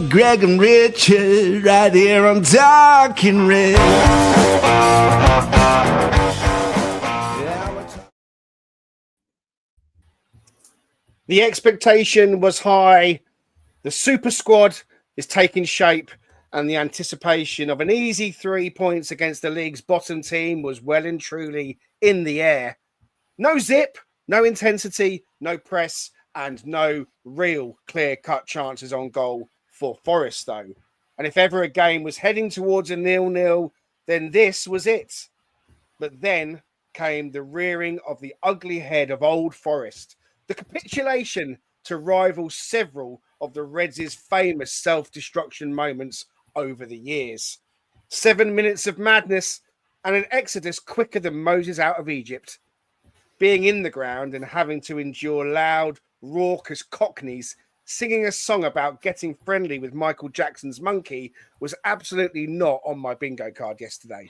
Greg and Richard right here on Talking Red. The expectation was high. The super squad is taking shape, and the anticipation of an easy 3 points against the league's bottom team was well and truly in the air. No zip, no intensity, no press, and no real clear-cut chances on goal for Forest, though. And if ever a game was heading towards a 0-0, then this was it. But then came the rearing of the ugly head of Old Forest, the capitulation to rival several of the Reds' famous self-destruction moments over the years. 7 minutes of madness and an exodus quicker than Moses out of Egypt. Being in the ground and having to endure loud, raucous cockneys singing a song about getting friendly with Michael Jackson's monkey was absolutely not on my bingo card yesterday.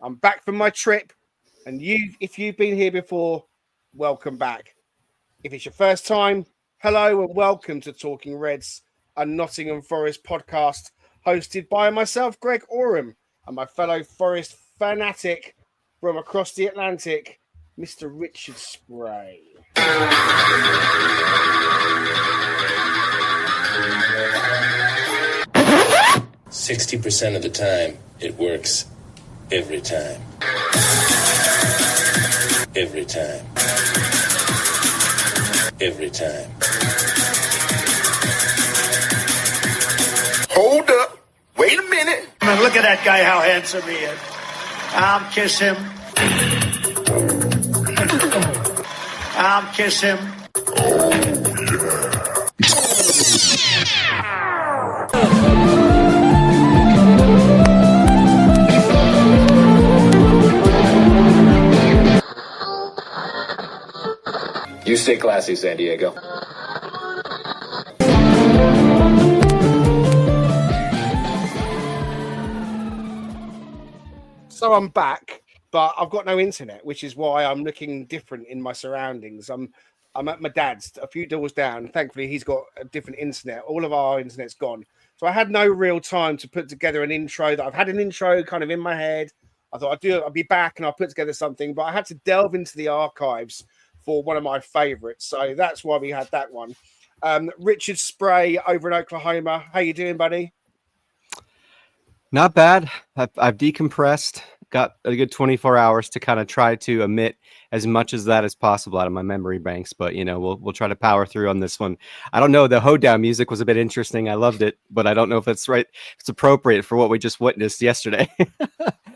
I'm back from my trip, and if you've been here before, welcome back. If it's your first time, hello and welcome to Talking Reds, a Nottingham Forest podcast hosted by myself, Greg Oram, and my fellow Forest fanatic from across the Atlantic, Mr. Richard Spray. 60% of the time, it works every time. Every time. Every time. Hold up. Wait a minute. I mean, look at that guy, how handsome he is. I'll kiss him. I'll kiss him. You stay classy, San Diego. So I'm back, but I've got no internet, which is why I'm looking different in my surroundings. I'm at my dad's, a few doors down. Thankfully, he's got a different internet. All of our internet's gone. So I had no real time to put together an intro. I've had an intro kind of in my head. I thought I'll be back and I'll put together something, but I had to delve into the archives for one of my favorites. So that's why we had that one. Richard Spray over in Oklahoma. How you doing, buddy? Not bad. I've decompressed, got a good 24 hours to kind of try to emit as much as that as possible out of my memory banks. But, you know, we'll try to power through on this one. I don't know. The hoedown music was a bit interesting. I loved it, but I don't know if it's right. It's appropriate for what we just witnessed yesterday.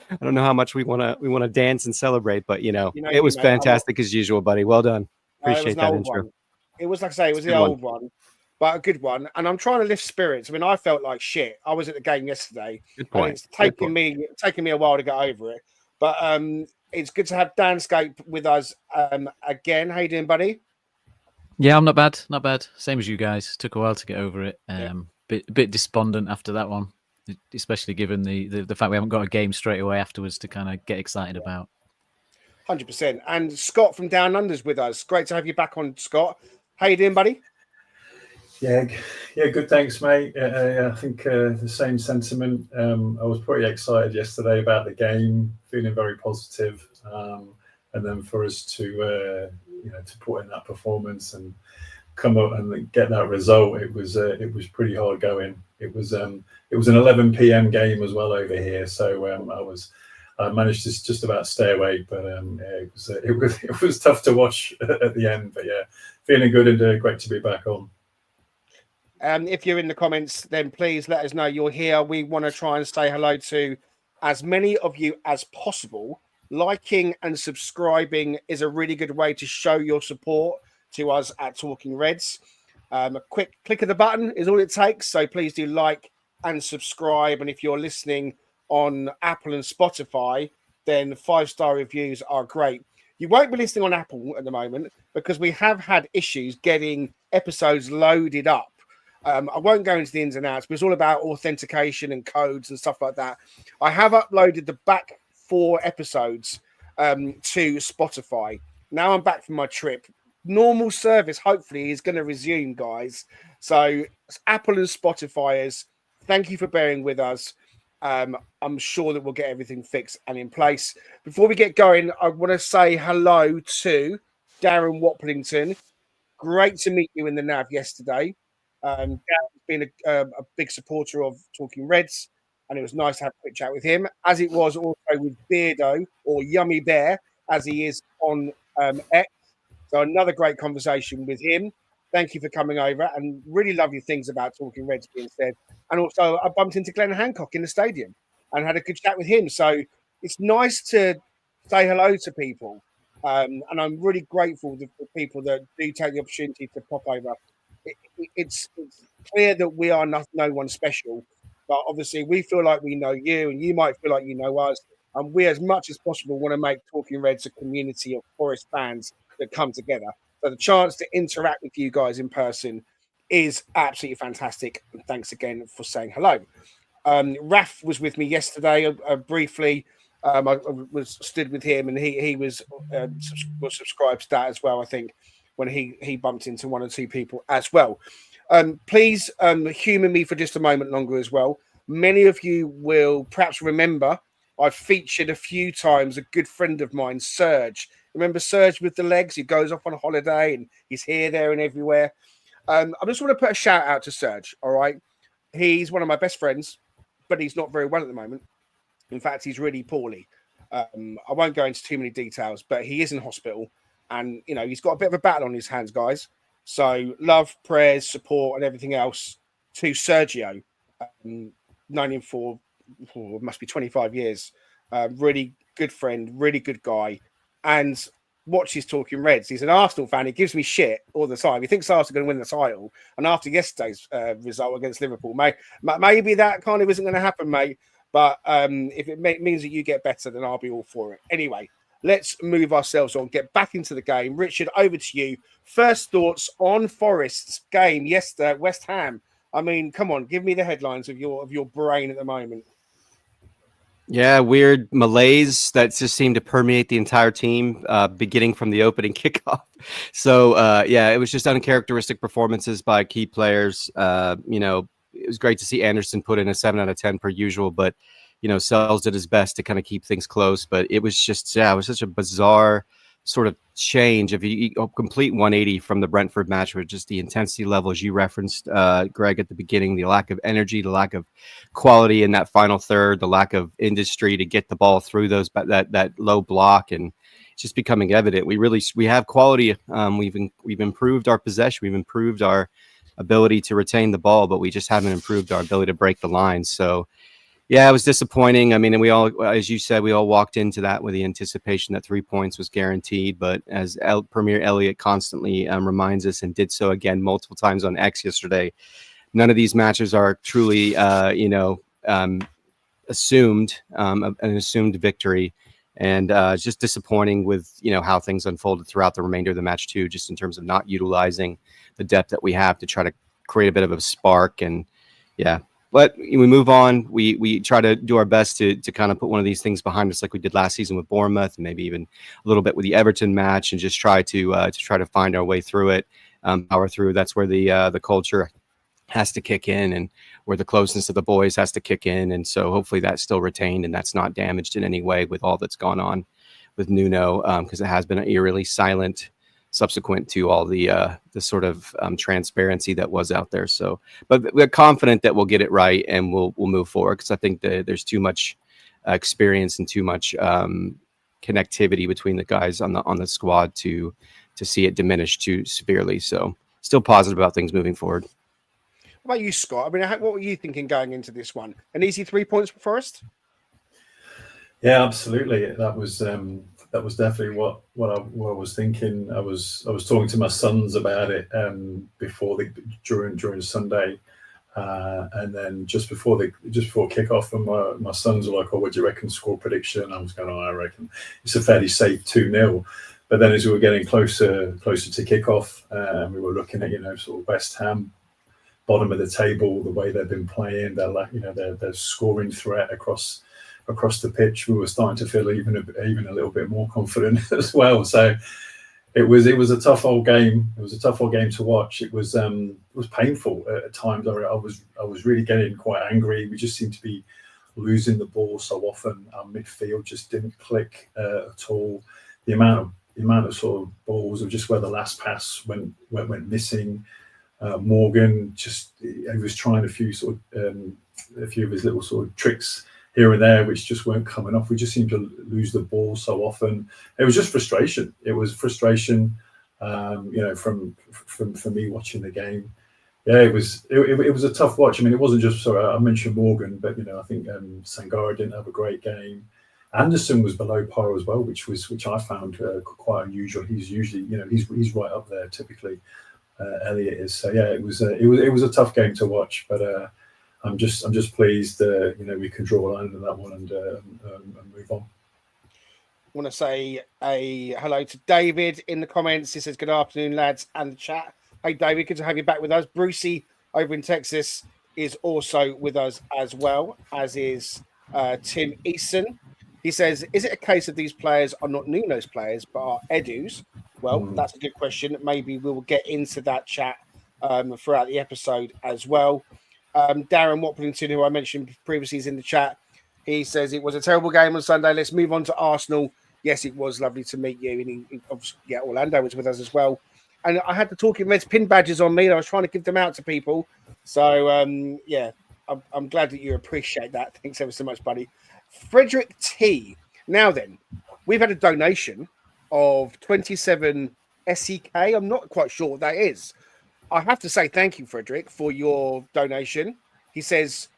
I don't know how much we want to dance and celebrate, but it was fantastic as usual, buddy. Well done. Appreciate that intro. One. It was, like I say, it was the old one, but a good one. And I'm trying to lift spirits. I mean, I felt like shit. I was at the game yesterday. Good point. It's taking me a while to get over it, but it's good to have Danscape with us again. How you doing, buddy? Yeah, I'm not bad. Not bad. Same as you guys. Took a while to get over it. Bit despondent after that one, especially given the fact we haven't got a game straight away afterwards to kind of get excited about. 100%. And Scott from Down Under's with us. Great to have you back on, Scott. How you doing, buddy? Yeah, good. Thanks, mate. I think the same sentiment. I was pretty excited yesterday about the game, feeling very positive, and then for us to put in that performance and come up and get that result, it was pretty hard going. It was an 11 p.m. game as well over here, so I managed to just about stay awake, but it was tough to watch at the end. But yeah, feeling good and great to be back on. If you're in the comments, then please let us know you're here. We want to try and say hello to as many of you as possible. Liking and subscribing is a really good way to show your support to us at Talking Reds. A quick click of the button is all it takes. So please do like and subscribe. And if you're listening on Apple and Spotify, then 5-star reviews are great. You won't be listening on Apple at the moment because we have had issues getting episodes loaded up. I won't go into the ins and outs, but it's all about authentication and codes and stuff like that. I have uploaded the back 4 episodes to Spotify. Now I'm back from my trip. normal service hopefully is going to resume, guys. So Apple and Spotifyers, thank you for bearing with us. I'm sure that we'll get everything fixed and in place. Before we get going, I want to say hello to Darren Waplington. Great to meet you in the nav yesterday. Darren's been a big supporter of Talking Reds, and it was nice to have a quick chat with him, as it was also with Beardo, or Yummy Bear, as he is on X. So another great conversation with him. Thank you for coming over, and really lovely things about Talking Reds being said. And also, I bumped into Glenn Hancock in the stadium and had a good chat with him. So it's nice to say hello to people. And I'm really grateful for people that do take the opportunity to pop over. It's clear that we are no one special, but obviously we feel like we know you, and you might feel like you know us. And we, as much as possible, want to make Talking Reds a community of Forest fans that come together. So the chance to interact with you guys in person is absolutely fantastic. And thanks again for saying hello. Raf was with me yesterday briefly. I was stood with him, and he was subscribed to that as well, I think, when he bumped into one or two people as well. Please humour me for just a moment longer as well. Many of you will perhaps remember I've featured a few times a good friend of mine, Serge. Remember Serge with the legs? He goes off on a holiday and he's here, there, and everywhere. I just want to put a shout out to Serge, all right? He's one of my best friends, but he's not very well at the moment. In fact, he's really poorly. I won't go into too many details, but he is in hospital, and he's got a bit of a battle on his hands, guys. So love, prayers, support, and everything else to Sergio. Known him for must be 25 years. Really good friend, really good guy, and watches Talking Reds. He's an Arsenal fan. He gives me shit all the time. He thinks Arsenal are going to win the title, and after yesterday's result against Liverpool, maybe that kind of isn't going to happen, mate. But if it means that you get better, then I'll be all for it. Anyway, let's move ourselves on, get back into the game. Richard, over to you. First thoughts on Forest's game yesterday at West Ham. I mean, come on, give me the headlines of your brain at the moment. Yeah, weird malaise that just seemed to permeate the entire team, beginning from the opening kickoff. So, it was just uncharacteristic performances by key players. It was great to see Anderson put in a 7 out of 10 per usual, but Sells did his best to kind of keep things close. But it was just, it was such a bizarre sort of change of a complete 180 from the Brentford match, with just the intensity levels you referenced, Greg, at the beginning, the lack of energy, the lack of quality in that final third, the lack of industry to get the ball through that low block, and it's just becoming evident. We have quality. We've improved our possession, we've improved our ability to retain the ball, but we just haven't improved our ability to break the lines. So yeah, it was disappointing. I mean, and we all, as you said, we all walked into that with the anticipation that 3 points was guaranteed. But as Premier Elliott constantly reminds us, and did so again multiple times on X yesterday, none of these matches are truly, assumed, an assumed victory. And it's just disappointing with, how things unfolded throughout the remainder of the match too, just in terms of not utilizing the depth that we have to try to create a bit of a spark. And yeah, but we move on. We try to do our best to kind of put one of these things behind us, like we did last season with Bournemouth, and maybe even a little bit with the Everton match, and just try to find our way through it, power through. That's where the culture has to kick in, and where the closeness of the boys has to kick in. And so hopefully that's still retained and that's not damaged in any way with all that's gone on with Nuno, because it has been eerily silent subsequent to all the sort of transparency that was out there. So, but we're confident that we'll get it right and we'll move forward, because I think there's too much experience and too much connectivity between the guys on the squad to see it diminish too severely. So still positive about things moving forward. What about you, Scott? I mean, what were you thinking going into this one? An easy 3 points for Forest? Yeah, absolutely. That was definitely what I was thinking. I was talking to my sons about it during Sunday, and then just before kickoff, and my sons were like, "Oh, what do you reckon score prediction?" I was going, "Oh, I reckon it's a fairly safe 2-0." But then as we were getting closer to kickoff, we were looking at sort of West Ham, bottom of the table, the way they've been playing, their scoring threat across the pitch. We were starting to feel even a little bit more confident as well. So it was a tough old game. It was a tough old game to watch. It was painful at times. I was really getting quite angry. We just seemed to be losing the ball so often. Our midfield just didn't click at all. The amount of sort of balls of just where the last pass went missing. Morgan he was trying a few of his little sort of tricks here and there, which just weren't coming off. We just seemed to lose the ball so often. It was just frustration. It was frustration, from me watching the game. Yeah, it was a tough watch. I mean, it wasn't just. Sorry, I mentioned Morgan, but I think Sangara didn't have a great game. Anderson was below par as well, which I found quite unusual. He's usually, he's right up there typically. Elliot is. So yeah, it was a tough game to watch, but I'm just pleased we can draw a line into that one and move on. I want to say a hello to David in the comments. He says, "Good afternoon, lads, and the chat." Hey, David, good to have you back with us. Brucey over in Texas is also with us as well, as is Tim Eason. He says, "Is it a case of these players are not Nuno's players, but are Edu's?" Well, that's a good question. Maybe we will get into that chat throughout the episode as well. Darren Watplington, who I mentioned previously, is in the chat. He says, "It was a terrible game on Sunday. Let's move on to Arsenal." Yes, it was lovely to meet you. And obviously, Orlando was with us as well. And I had the Talking Reds pin badges on me. And I was trying to give them out to people. So, I'm glad that you appreciate that. Thanks ever so much, buddy. Frederick T. Now then, we've had a donation of 27 SEK. I'm not quite sure what that is. I have to say thank you, Frederick, for your donation. He says,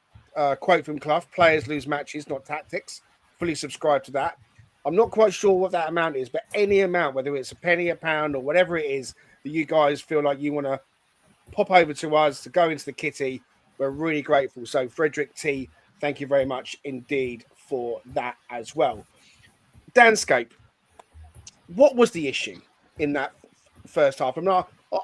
quote from Clough, "Players lose matches, not tactics." Fully subscribe to that. I'm not quite sure what that amount is, but any amount, whether it's a penny, a pound, or whatever it is that you guys feel like you want to pop over to us to go into the kitty, we're really grateful. So, Frederick T, thank you very much indeed for that as well. Danscape, what was the issue in that first half?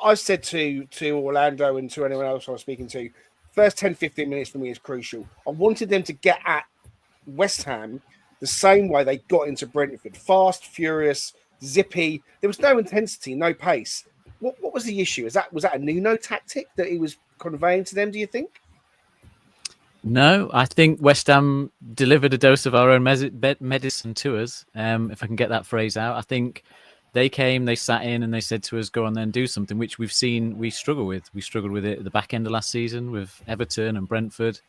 I said to Orlando and to anyone else I was speaking to, first 10, 15 minutes for me is crucial. I wanted them to get at West Ham the same way they got into Brentford. Fast, furious, zippy. There was no intensity, no pace. What was the issue? Was that a Nuno tactic that he was conveying to them, do you think? No, I think West Ham delivered a dose of our own medicine to us, if I can get that phrase out. I think they came, they sat in, and they said to us, "Go on then, do something," which we've seen we struggle with. We struggled with it at the back end of last season with Everton and Brentford.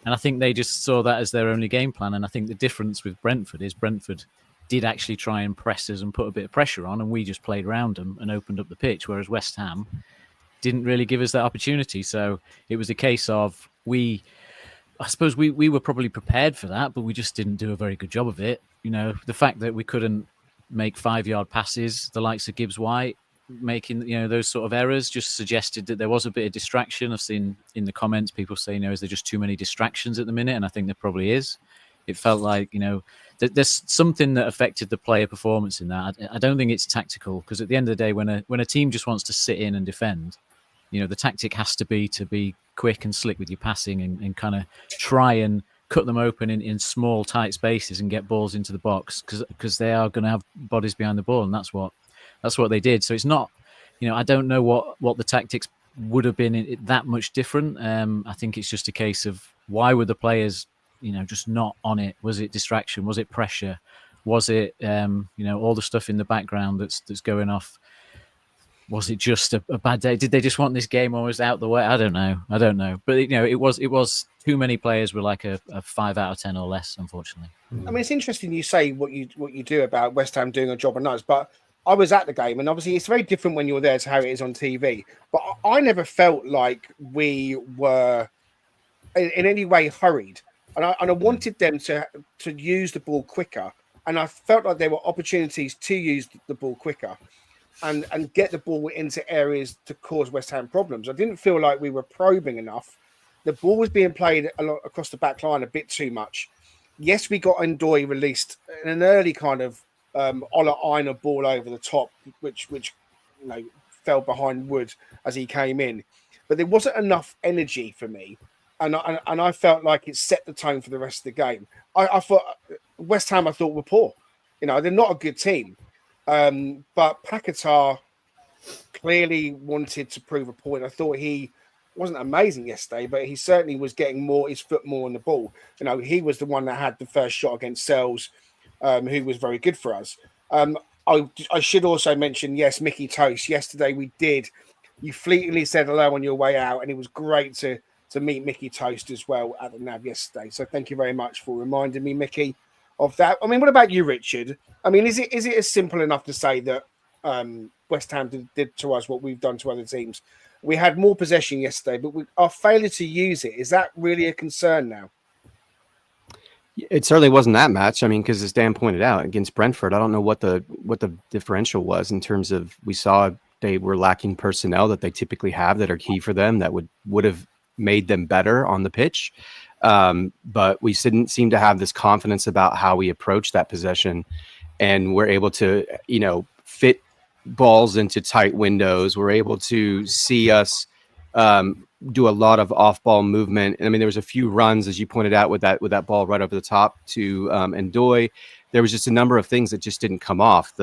And I think they just saw that as their only game plan. And I think the difference with Brentford is Brentford did actually try and press us and put a bit of pressure on, and we just played around them and opened up the pitch, whereas West Ham didn't really give us that opportunity. So it was a case of I suppose we were probably prepared for that, but we just didn't do a very good job of it. The fact that we couldn't make 5-yard passes, the likes of Gibbs White, making those sort of errors just suggested that there was a bit of distraction. I've seen in the comments people say, is there just too many distractions at the minute? And I think there probably is. It felt like there's something that affected the player performance in that. I don't think it's tactical, because at the end of the day, when a team just wants to sit in and defend, the tactic has to be quick and slick with your passing and kind of try and cut them open in small tight spaces and get balls into the box, because they are going to have bodies behind the ball, and that's what they did. So it's not, I don't know what the tactics would have been that much different. I think it's just a case of, why were the players, just not on it? Was it distraction? Was it pressure? Was it, all the stuff in the background that's going off? Was it just a bad day? Did they just want this game almost out the way? I don't know. But it was too many players were like a 5 out of 10 or less, unfortunately. I mean, it's interesting you say what you do about West Ham doing a job on us, but I was at the game, and obviously it's very different when you're there to how it is on TV. But I never felt like we were in any way hurried, and I wanted them to use the ball quicker, and I felt like there were opportunities to use the ball quicker and get the ball into areas to cause West Ham problems. I didn't feel like we were probing enough. The ball was being played a lot across the back line a bit too much. Yes, we got Ndoye released in an early kind of Ola Aina ball over the top, which fell behind Wood as he came in, but there wasn't enough energy for me, and I felt like it set the tone for the rest of the game. I thought West Ham, I thought, were poor. They're not a good team, But Paquetá clearly wanted to prove a point. I thought he wasn't amazing yesterday, but he certainly was getting his foot more on the ball. You know, he was the one that had the first shot against Sells, who was very good for us. I should also mention, yes, Mickey Toast. Yesterday you fleetingly said hello on your way out, and it was great to meet Mickey Toast as well at the NAV yesterday. So thank you very much for reminding me, Mickey, of that. I mean, what about you, Richard? I mean, is it as simple enough to say that West Ham did to us what we've done to other teams? We had more possession yesterday, but our failure to use it, is that really a concern now? It certainly wasn't that match. I mean, because as Dan pointed out, against Brentford, I don't know what the differential was in terms of, we saw they were lacking personnel that they typically have that are key for them, that would have made them better on the pitch. But we didn't seem to have this confidence about how we approach that possession, and we're able to, fit balls into tight windows. We're able to see us do a lot of off-ball movement. And I mean, there was a few runs, as you pointed out, with that ball right over the top to Ndoye. There was just a number of things that just didn't come off.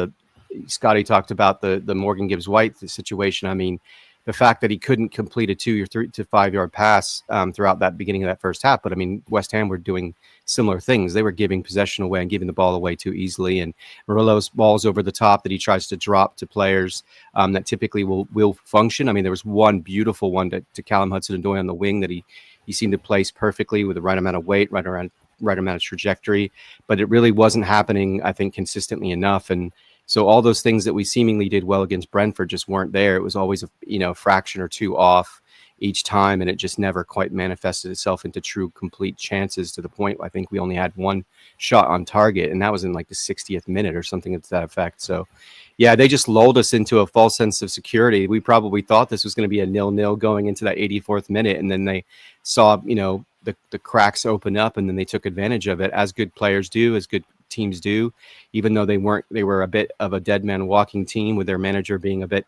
Scotty talked about the Morgan Gibbs-White situation. I mean, the fact that he couldn't complete a 2 or 3 to 5 yard pass throughout that beginning of that first half. But I mean, West Ham were doing similar things. They were giving possession away and giving the ball away too easily. And Murillo's balls over the top that he tries to drop to players that typically will function. I mean, there was one beautiful one to Callum Hudson-Odoi on the wing that he seemed to place perfectly with the right amount of weight, right amount of trajectory. But it really wasn't happening, I think, consistently enough. And so all those things that we seemingly did well against Brentford just weren't there. It was always a fraction or two off each time, and it just never quite manifested itself into true complete chances, to the point I think we only had one shot on target, and that was in like the 60th minute or something to that effect. So yeah, they just lulled us into a false sense of security. We probably thought this was going to be a 0-0 going into that 84th minute, and then they saw the cracks open up, and then they took advantage of it, as good players do, as good teams do, even though they were a bit of a dead man walking team, with their manager being a bit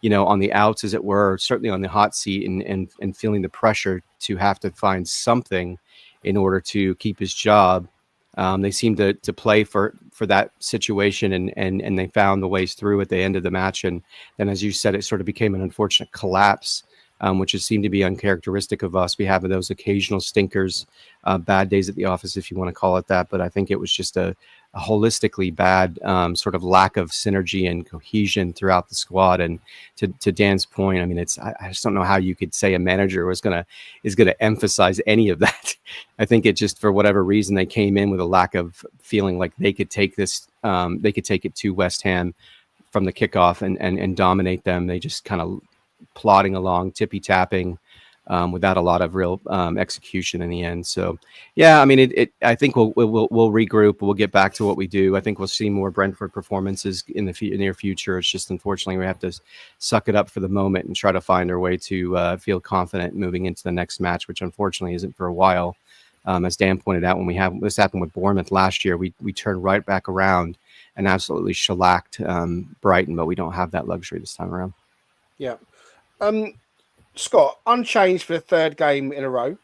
on the outs, as it were, certainly on the hot seat, and feeling the pressure to have to find something in order to keep his job. They seemed to play for that situation, and they found the ways through at the end of the match. And then, as you said, it sort of became an unfortunate collapse, which has seemed to be uncharacteristic of us. We have those occasional stinkers, bad days at the office, if you want to call it that. But I think it was just a holistically bad sort of lack of synergy and cohesion throughout the squad. And to Dan's point, I mean, I just don't know how you could say a manager is going to emphasize any of that. I think it just, for whatever reason, they came in with a lack of feeling like they could take this, they could take it to West Ham from the kickoff and dominate them. They just kind of plodding along, tippy-tapping, without a lot of real execution in the end. So, yeah, I mean, I think we'll regroup. We'll get back to what we do. I think we'll see more Brentford performances in the near future. It's just, unfortunately, we have to suck it up for the moment and try to find our way to feel confident moving into the next match, which unfortunately isn't for a while. As Dan pointed out, when this happened with Bournemouth last year, we turned right back around and absolutely shellacked Brighton, but we don't have that luxury this time around. Yeah. Scott, unchanged for the third game in a row,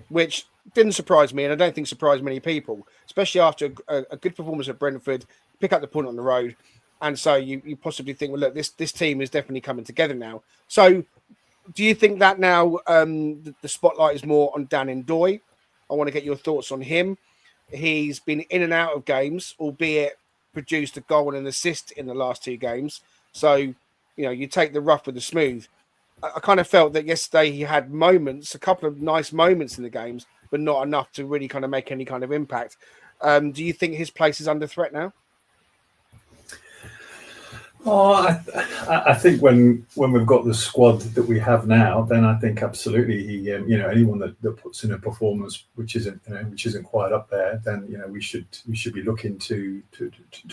which didn't surprise me, and I don't think surprised many people, especially after a good performance at Brentford, pick up the point on the road. And so you possibly think, well, look, this team is definitely coming together now. So do you think that now the spotlight is more on Dan Ndoye? I want to get your thoughts on him. He's been in and out of games, albeit produced a goal and an assist in the last 2 games. So, you take the rough with the smooth. I kind of felt that yesterday he had moments, a couple of nice moments in the games, but not enough to really kind of make any kind of impact. Do you think his place is under threat now? Oh, I think when we've got the squad that we have now, then I think absolutely he, anyone that puts in a performance which isn't quite up there, then we should be looking to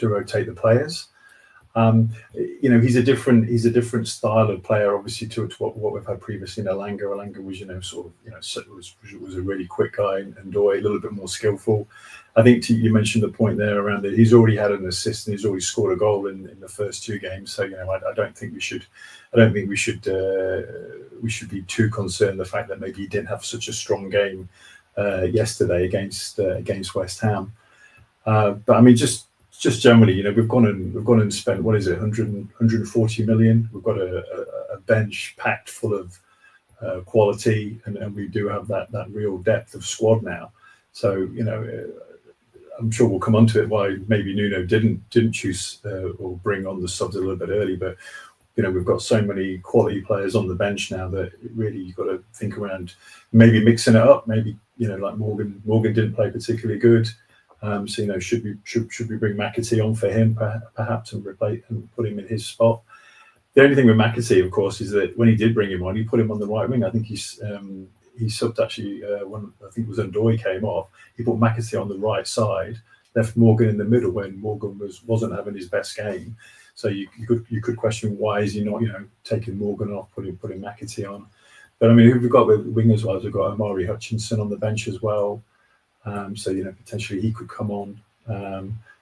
rotate the players. He's a different style of player, obviously, to what we've had previously in Elanga. Elanga was, was a really quick guy, and Ndoye a little bit more skillful. I think you mentioned the point there around that he's already had an assist and he's already scored a goal in the first 2 games. So I don't think we should be too concerned the fact that maybe he didn't have such a strong game yesterday against West Ham. But I mean, just just generally, we've gone and spent, what is it, 140 million. We've got a bench packed full of quality, and we do have that real depth of squad now. So I'm sure we'll come on to it why maybe Nuno didn't choose or bring on the subs a little bit early, but we've got so many quality players on the bench now that really you've got to think around maybe mixing it up. Maybe like Morgan didn't play particularly good, so should we bring McAtee on for him perhaps and replace and put him in his spot? The only thing with McAtee, of course, is that when he did bring him on, he put him on the right wing. I think he subbed actually when I think it was Ndoye came off. He put McAtee on the right side, left Morgan in the middle when Morgan wasn't having his best game. So you could question why is he not taking Morgan off, putting McAtee on. But I mean, who we've got with wingers wise, we've got Omari Hutchinson on the bench as well. So potentially he could come on.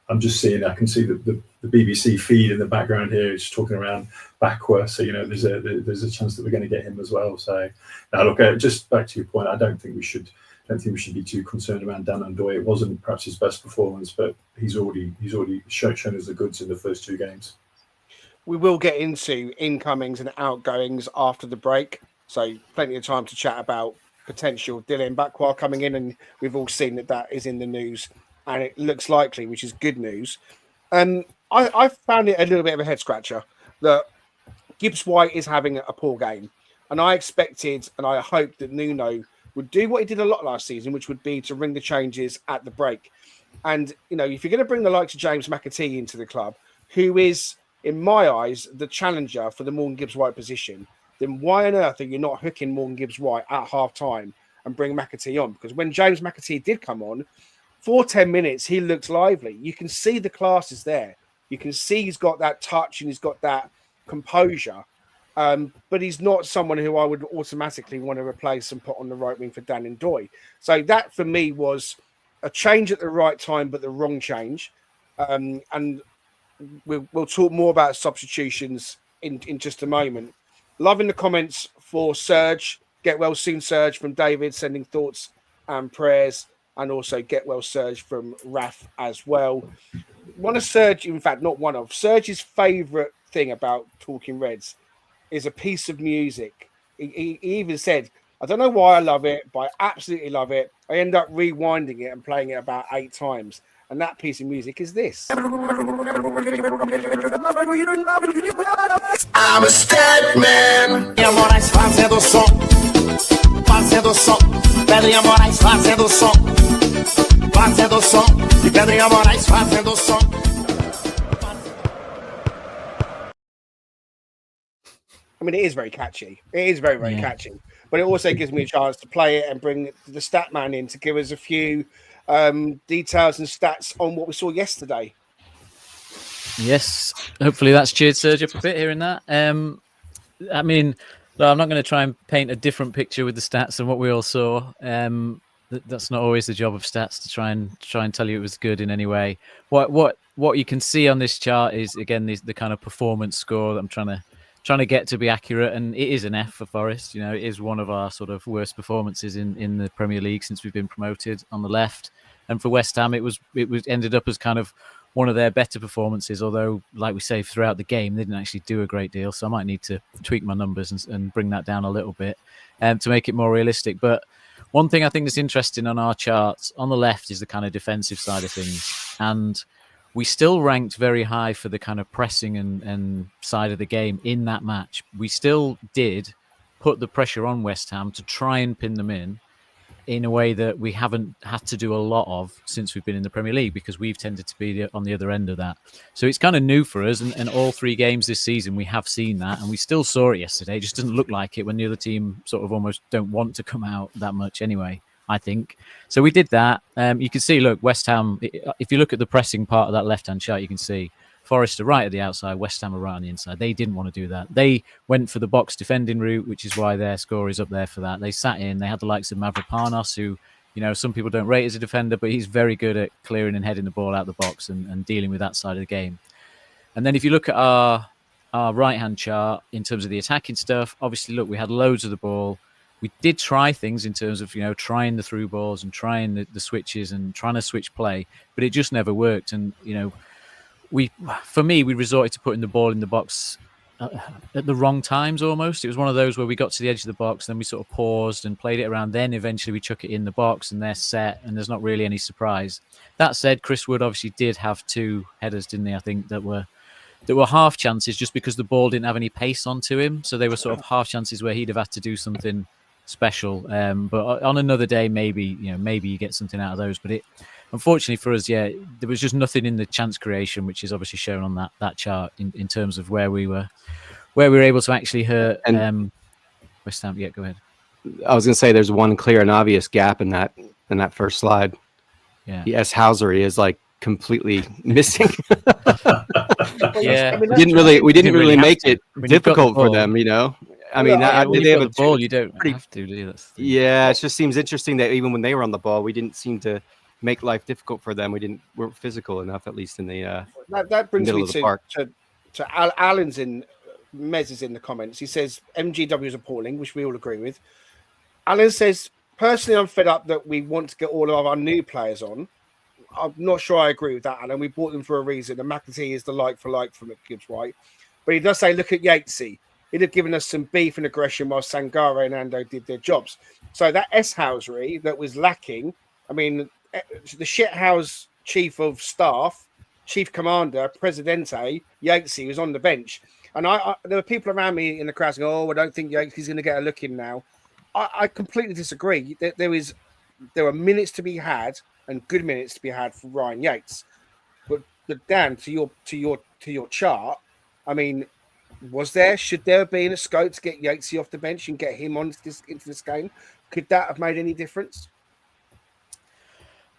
I'm just seeing, I can see the BBC feed in the background here is talking around Bakwa. So there's a chance that we're going to get him as well. So now look, just back to your point, I don't think we should be too concerned around Dan Ndoye. It wasn't perhaps his best performance, but he's already shown us the goods in the first 2 games. We will get into incomings and outgoings after the break, so plenty of time to chat about potential Dylan Bakwa coming in, and we've all seen that is in the news, and it looks likely, which is good news. I found it a little bit of a head scratcher that Gibbs White is having a poor game, and I expected and I hoped that Nuno would do what he did a lot last season, which would be to ring the changes at the break. And if you're going to bring the likes of James McAtee into the club, who is, in my eyes, the challenger for the Morgan Gibbs White position, then why on earth are you not hooking Morgan Gibbs White at half time and bring McAtee on? Because when James McAtee did come on, for 10 minutes, he looked lively. You can see the class is there. You can see he's got that touch and he's got that composure. But he's not someone who I would automatically want to replace and put on the right wing for Dan Ndoye. So that, for me, was a change at the right time, but the wrong change. And we'll talk more about substitutions in just a moment. Loving the comments for Serge. Get well soon, Serge, from David, sending thoughts and prayers. And also get well, Serge, from Raf as well. Serge's favourite thing about Talking Reds is a piece of music. He even said, I don't know why I love it, but I absolutely love it. I end up rewinding it and playing it about 8 times. And that piece of music is this. I'm a Statman. Fazendo som, fazendo som. Pedrinha Moraes fazendo som, fazendo som. E Pedrinha Moraes fazendo som. I mean, it is very catchy. It is very, very catchy. But it also gives me a chance to play it and bring the Statman in to give us a few details and stats on what we saw yesterday. Yes, hopefully that's cheered Serge up a bit hearing that. I mean, no, I'm not going to try and paint a different picture with the stats than what we all saw. That's not always the job of stats to try and tell you it was good in any way. What you can see on this chart is again the kind of performance score that I'm trying to get to be accurate, and it is an F for Forest. It is one of our sort of worst performances in the Premier League since we've been promoted on the left. And for West Ham, it ended up as kind of one of their better performances, although, like we say, throughout the game, they didn't actually do a great deal. So I might need to tweak my numbers and bring that down a little bit to make it more realistic. But one thing I think that's interesting on our charts, on the left, is the kind of defensive side of things. And we still ranked very high for the kind of pressing and side of the game in that match. We still did put the pressure on West Ham to try and pin them in a way that we haven't had to do a lot of since we've been in the Premier League, because we've tended to be on the other end of that. So it's kind of new for us, and all 3 games this season we have seen that, and we still saw it yesterday. It just doesn't look like it when the other team sort of almost don't want to come out that much anyway, I think. So we did that. You can see, look, West Ham, if you look at the pressing part of that left-hand chart, you can see Forest are right at the outside, West Ham are right on the inside. They didn't want to do that. They went for the box defending route, which is why their score is up there for that. They sat in. They had the likes of Mavropanos, who, some people don't rate as a defender, but he's very good at clearing and heading the ball out the box and dealing with that side of the game. And then if you look at our right-hand chart in terms of the attacking stuff, obviously, look, we had loads of the ball. We did try things in terms of, trying the through balls and trying the switches and trying to switch play, but it just never worked. And, for me, we resorted to putting the ball in the box at the wrong times almost. It was one of those where we got to the edge of the box, then we sort of paused and played it around. Then eventually we chuck it in the box and they're set and there's not really any surprise. That said, Chris Wood obviously did have 2 headers, didn't he? I think that were half chances just because the ball didn't have any pace onto him. So they were sort of half chances where he'd have had to do something special. But on another day, maybe you get something out of those. But unfortunately for us, there was just nothing in the chance creation, which is obviously shown on that chart in terms of where we were able to actually hurt West Ham. Yeah, go ahead. I was going to say there's one clear and obvious gap in that first slide. Yeah, the S-housery is like completely missing. Yeah, we didn't really make it difficult for them, you know. I mean, they have the ball. You don't have to do this. Yeah, it just seems interesting that even when they were on the ball, we didn't seem to make life difficult for them. Weren't physical enough, at least in the that brings middle me of the park. to Alan's in Mez is in the comments. He says MGW is appalling, which we all agree with. Alan says, personally, I'm fed up that we want to get all of our new players on. I'm not sure I agree with that, Alan. We bought them for a reason. And McAtee is the like for like from Gibbs White. But he does say, look at Yatesy. He'd have given us some beef and aggression while Sangare and Ando did their jobs. So that S-housery that was lacking, I mean, the shithouse chief of staff, chief commander, Presidente, Yatesy, was on the bench. And there were people around me in the crowd saying, oh, I don't think Yatesy's going to get a look in now. I completely disagree. There are minutes to be had and good minutes to be had for Ryan Yates. But Dan, to your chart, I mean, should there have been a scope to get Yatesy off the bench and get him into this game? Could that have made any difference?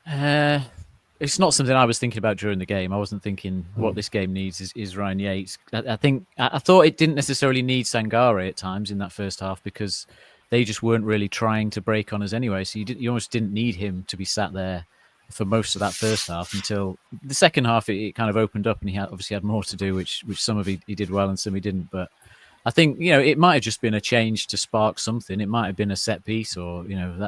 It's not something I was thinking about during the game. I wasn't thinking what this game needs is Ryan Yates. I thought it didn't necessarily need Sangare at times in that first half because they just weren't really trying to break on us anyway. So you almost didn't need him to be sat there for most of that first half until the second half. It kind of opened up and he obviously had more to do, which some of he did well and some he didn't. But I think, it might have just been a change to spark something. It might have been a set piece or,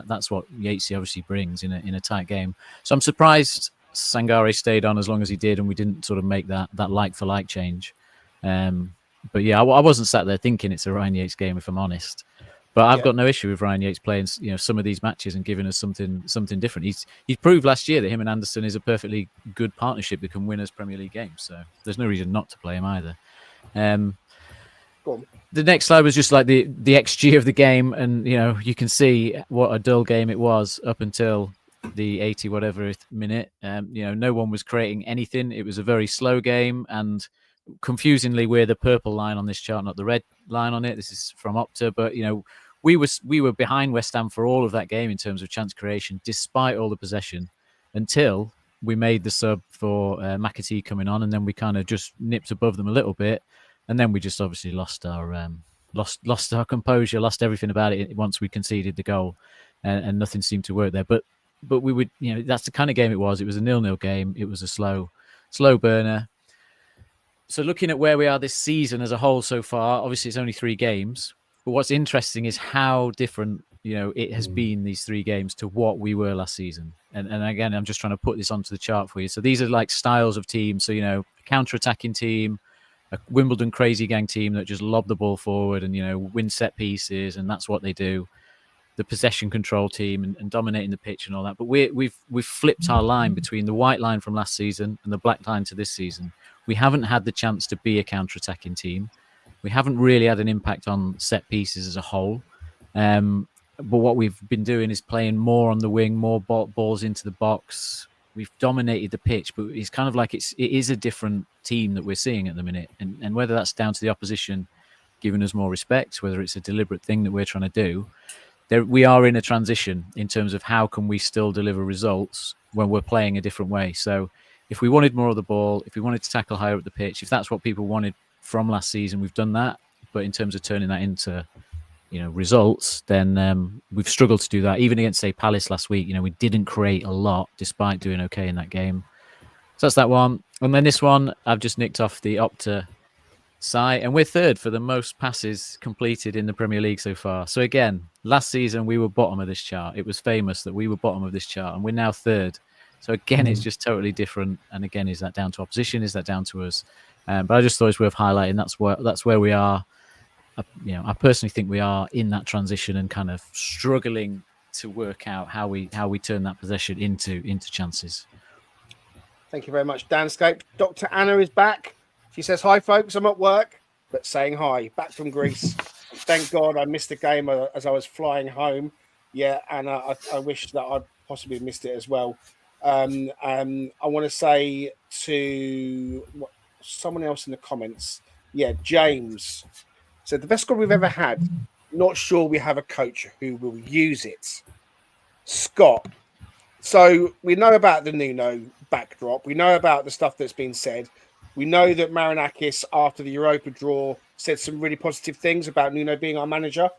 that's what Yatesy obviously brings in a tight game. So I'm surprised Sangare stayed on as long as he did and we didn't sort of make that like-for-like change. But yeah, I wasn't sat there thinking it's a Ryan Yates game, if I'm honest. But I've got no issue with Ryan Yates playing, some of these matches and giving us something different. He's proved last year that him and Anderson is a perfectly good partnership that can win us Premier League games. So there's no reason not to play him either. The next slide was just like the XG of the game, and you can see what a dull game it was up until the 80 whatever minute. No one was creating anything. It was a very slow game, and confusingly, we're the purple line on this chart, not the red line on it. This is from Opta, but we were behind West Ham for all of that game in terms of chance creation, despite all the possession, until we made the sub for McAtee coming on, and then we kind of just nipped above them a little bit, and then we just obviously lost our composure, lost everything about it once we conceded the goal, and nothing seemed to work there. But we would, that's the kind of game it was. It was a 0-0 game. It was a slow burner. So looking at where we are this season as a whole so far, obviously it's only 3 games. But what's interesting is how different, it has been these 3 games to what we were last season. And again, I'm just trying to put this onto the chart for you. So these are like styles of teams. So, a counter-attacking team, a Wimbledon crazy gang team that just lob the ball forward and, win set pieces. And that's what they do. The possession control team and dominating the pitch and all that. But we've flipped our line between the white line from last season and the black line to this season. We haven't had the chance to be a counter-attacking team. We haven't really had an impact on set pieces as a whole. But what we've been doing is playing more on the wing, more balls into the box. We've dominated the pitch, but it's kind of like it is a different team that we're seeing at the minute. And whether that's down to the opposition giving us more respect, whether it's a deliberate thing that we're trying to do, we are in a transition in terms of how can we still deliver results when we're playing a different way. So if we wanted more of the ball, if we wanted to tackle higher up the pitch, if that's what people wanted from last season, we've done that. But in terms of turning that into, results, then we've struggled to do that. Even against, say, Palace last week, we didn't create a lot despite doing okay in that game. So that's that one. And then this one, I've just nicked off the Opta site, and we're third for the most passes completed in the Premier League so far. So again, last season we were bottom of this chart. It was famous that we were bottom of this chart, and we're now third. So again, it's just totally different. And again, is that down to opposition? Is that down to us? But I just thought it's worth highlighting. That's where we are. I personally think we are in that transition and kind of struggling to work out how we turn that possession into chances. Thank you very much, Danscape. Dr. Anna is back. She says, "Hi, folks. I'm at work, but saying hi. Back from Greece. Thank God I missed the game as I was flying home. Yeah, and I wish that I'd possibly missed it as well. I want to say to someone else in the comments, James said, the best squad we've ever had. Not sure we have a coach who will use it. Scott. So we know about the Nuno backdrop. We know about the stuff that's been said. We know that Marinakis, after the Europa draw, said some really positive things about Nuno being our manager.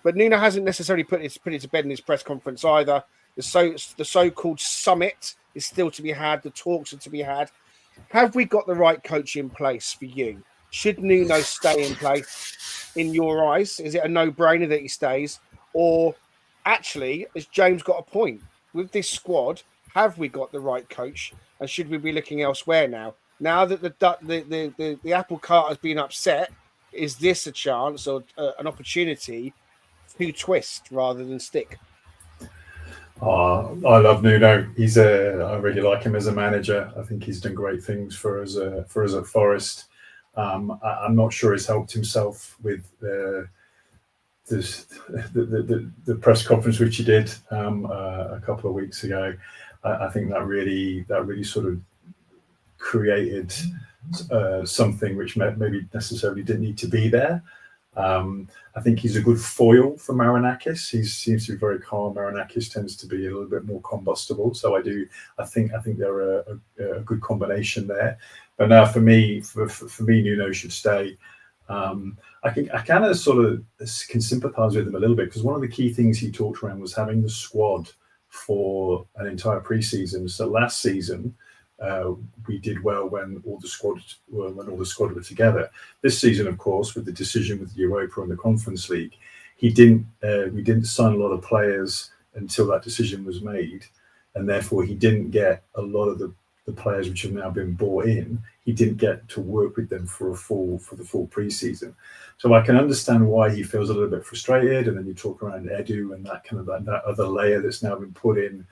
But Nuno hasn't necessarily put it to bed in his press conference either. The so-called summit is still to be had. The talks are to be had. Have we got the right coach in place for you? Should Nuno stay in place in your eyes? Is it a no-brainer that he stays? Or actually, has James got a point? With this squad, have we got the right coach? And should we be looking elsewhere now? Now that the apple cart has been upset, is this a chance or an opportunity to twist rather than stick? I love Nuno. I really like him as a manager. I think he's done great things for us at Forest. I'm not sure he's helped himself with the press conference which he did a couple of weeks ago. I think that really sort of created something which maybe necessarily didn't need to be there. I think he's a good foil for Marinakis. He seems to be very calm. Marinakis tends to be a little bit more combustible. So I think they're a good combination there. But now for me, Nuno should stay. I kind of sort of can sympathise with him a little bit because one of the key things he talked around was having the squad for an entire pre-season. So last season, we did well when all the squad were together. This season, of course, with the decision with the Europa and the Conference League, we didn't sign a lot of players until that decision was made, and therefore he didn't get a lot of the players which have now been bought in. He didn't get to work with them for the full pre-season. So I can understand why he feels a little bit frustrated. And then you talk around Edu and that kind of that other layer that's now been put in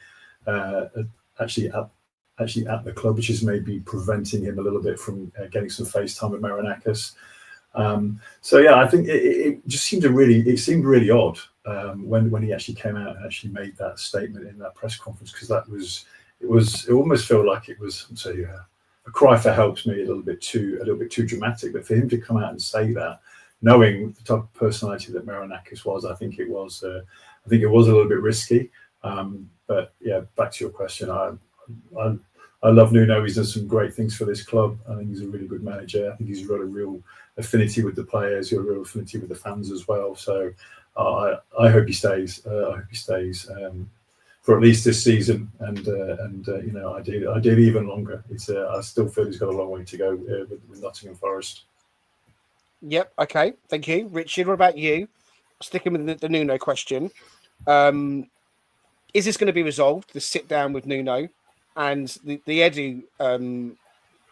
actually at the club, which is maybe preventing him a little bit from getting some face time at Marinakis. I think it just seemed really odd when he actually came out and actually made that statement in that press conference, because it almost felt like it was a cry for help's maybe a little bit too dramatic. But for him to come out and say that, knowing the type of personality that Marinakis was, I think it was a little bit risky. But yeah, back to your question, I love Nuno. He's done some great things for this club. I think he's a really good manager. I think he's got a real affinity with the players, a real affinity with the fans as well. So I hope he stays. For at least this season, and ideally even longer. I still feel he's got a long way to go with Nottingham Forest. Yep. Okay. Thank you, Richard. What about you? Sticking with the Nuno question, is this going to be resolved? The sit down with Nuno and the Edu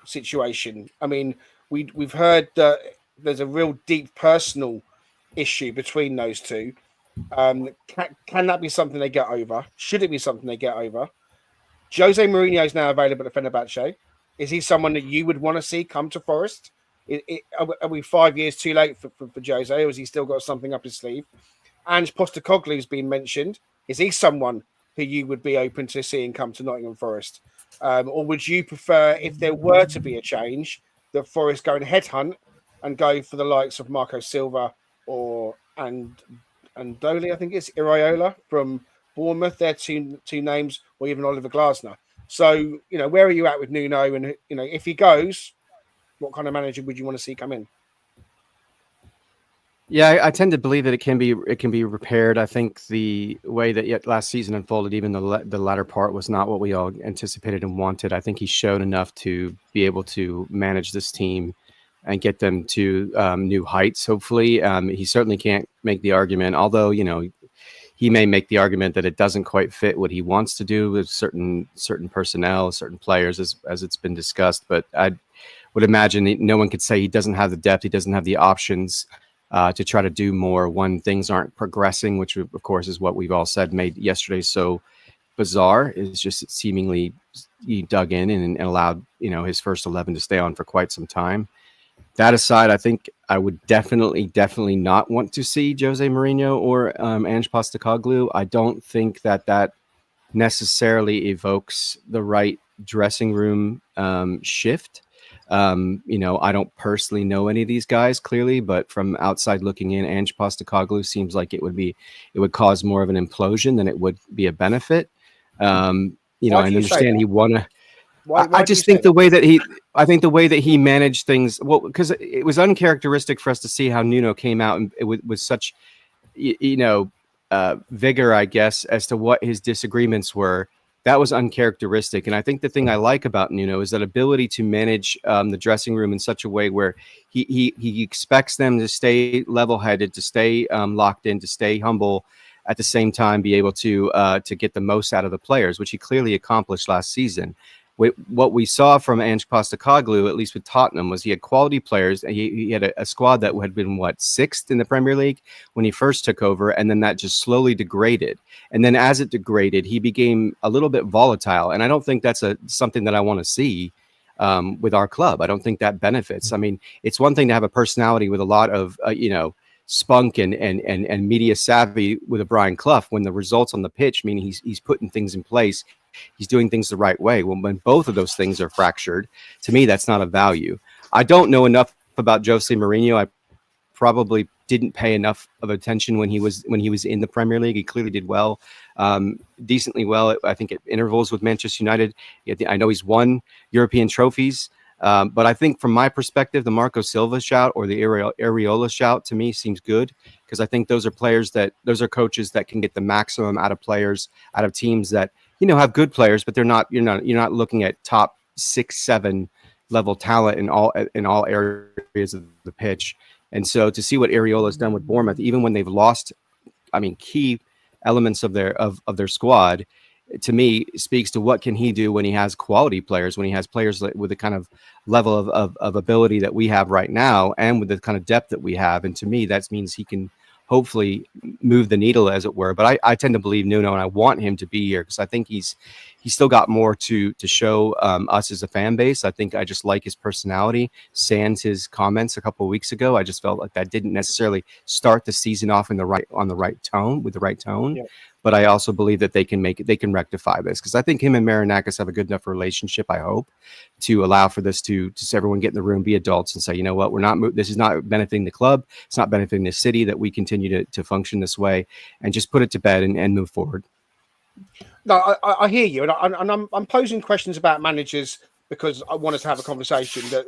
situation. I mean, we've heard that there's a real deep personal issue between those two. Can that be something they get over? Should it be something they get over? Jose Mourinho is now available at Fenerbahce. Is he someone that you would want to see come to Forest? Are we 5 years too late for Jose, or has he still got something up his sleeve? And Postecoglou's been mentioned. Is he someone who you would be open to seeing come to Nottingham Forest? Or would you prefer, if there were to be a change, that Forest go and headhunt and go for the likes of Marco Silva and Dolly, I think it's Iraola from Bournemouth? They're two names, or even Oliver Glasner. So, where are you at with Nuno? And, if he goes, what kind of manager would you want to see come in? Yeah, I tend to believe that it can be repaired. I think the way that last season unfolded, even the latter part, was not what we all anticipated and wanted. I think he showed enough to be able to manage this team and get them to new heights. Hopefully, he certainly can't make the argument. Although he he may make the argument that it doesn't quite fit what he wants to do with certain personnel, certain players, as it's been discussed. But I would imagine no one could say he doesn't have the depth, he doesn't have the options to try to do more when things aren't progressing, which of course is what we've all said made yesterday so bizarre. Is just seemingly he dug in and allowed his first 11 to stay on for quite some time. That aside, I think I would definitely not want to see Jose Mourinho or Ange Postecoglou. I don't think that necessarily evokes the right dressing room shift. I don't personally know any of these guys clearly, but from outside looking in, Ange Postecoglou seems like it would cause more of an implosion than it would be a benefit. I understand he won a. I just think the way that he managed things, well, because it was uncharacteristic for us to see how Nuno came out and with such, vigor, I guess, as to what his disagreements were. That was uncharacteristic. And I think the thing I like about Nuno is that ability to manage the dressing room in such a way where he expects them to stay level-headed, to stay locked in, to stay humble, at the same time be able to get the most out of the players, which he clearly accomplished last season. What we saw from Ange Postecoglou, at least with Tottenham, was he had quality players. He had a squad that had been, sixth in the Premier League when he first took over, and then that just slowly degraded. And then as it degraded, he became a little bit volatile. And I don't think that's something that I want to see with our club. I don't think that benefits. I mean, it's one thing to have a personality with a lot of, spunk and media savvy with a Brian Clough when the results on the pitch mean he's putting things in place. He's doing things the right way. When both of those things are fractured, to me, that's not a value. I don't know enough about Jose Mourinho. I probably didn't pay enough of attention when he was in the Premier League. He clearly did well, decently well, I think, at intervals with Manchester United. I know he's won European trophies, but I think from my perspective, the Marco Silva shout or the Areola shout to me seems good, because I think those are coaches that can get the maximum out of players, out of teams that have good players, but you're not looking at top 6-7 level talent in all areas of the pitch. And so to see what Areola has done with Bournemouth, even when they've lost, key elements of their squad, to me speaks to what can he do when he has quality players, when he has players with the kind of level of ability that we have right now, and with the kind of depth that we have. And to me, that means he can hopefully move the needle, as it were. But I tend to believe Nuno, and I want him to be here because I think he's still got more to show us as a fan base. I think I just like his personality. Sans his comments a couple of weeks ago, I just felt like that didn't necessarily start the season off on the right tone. Yeah. But I also believe that they can rectify this, because I think him and Marinakis have a good enough relationship, I hope, to allow for this to everyone get in the room, be adults, and say, you know what, this is not benefiting the club, it's not benefiting the city, that we continue to function this way, and just put it to bed and move forward. No, I hear you, and I'm posing questions about managers because I want us to have a conversation that,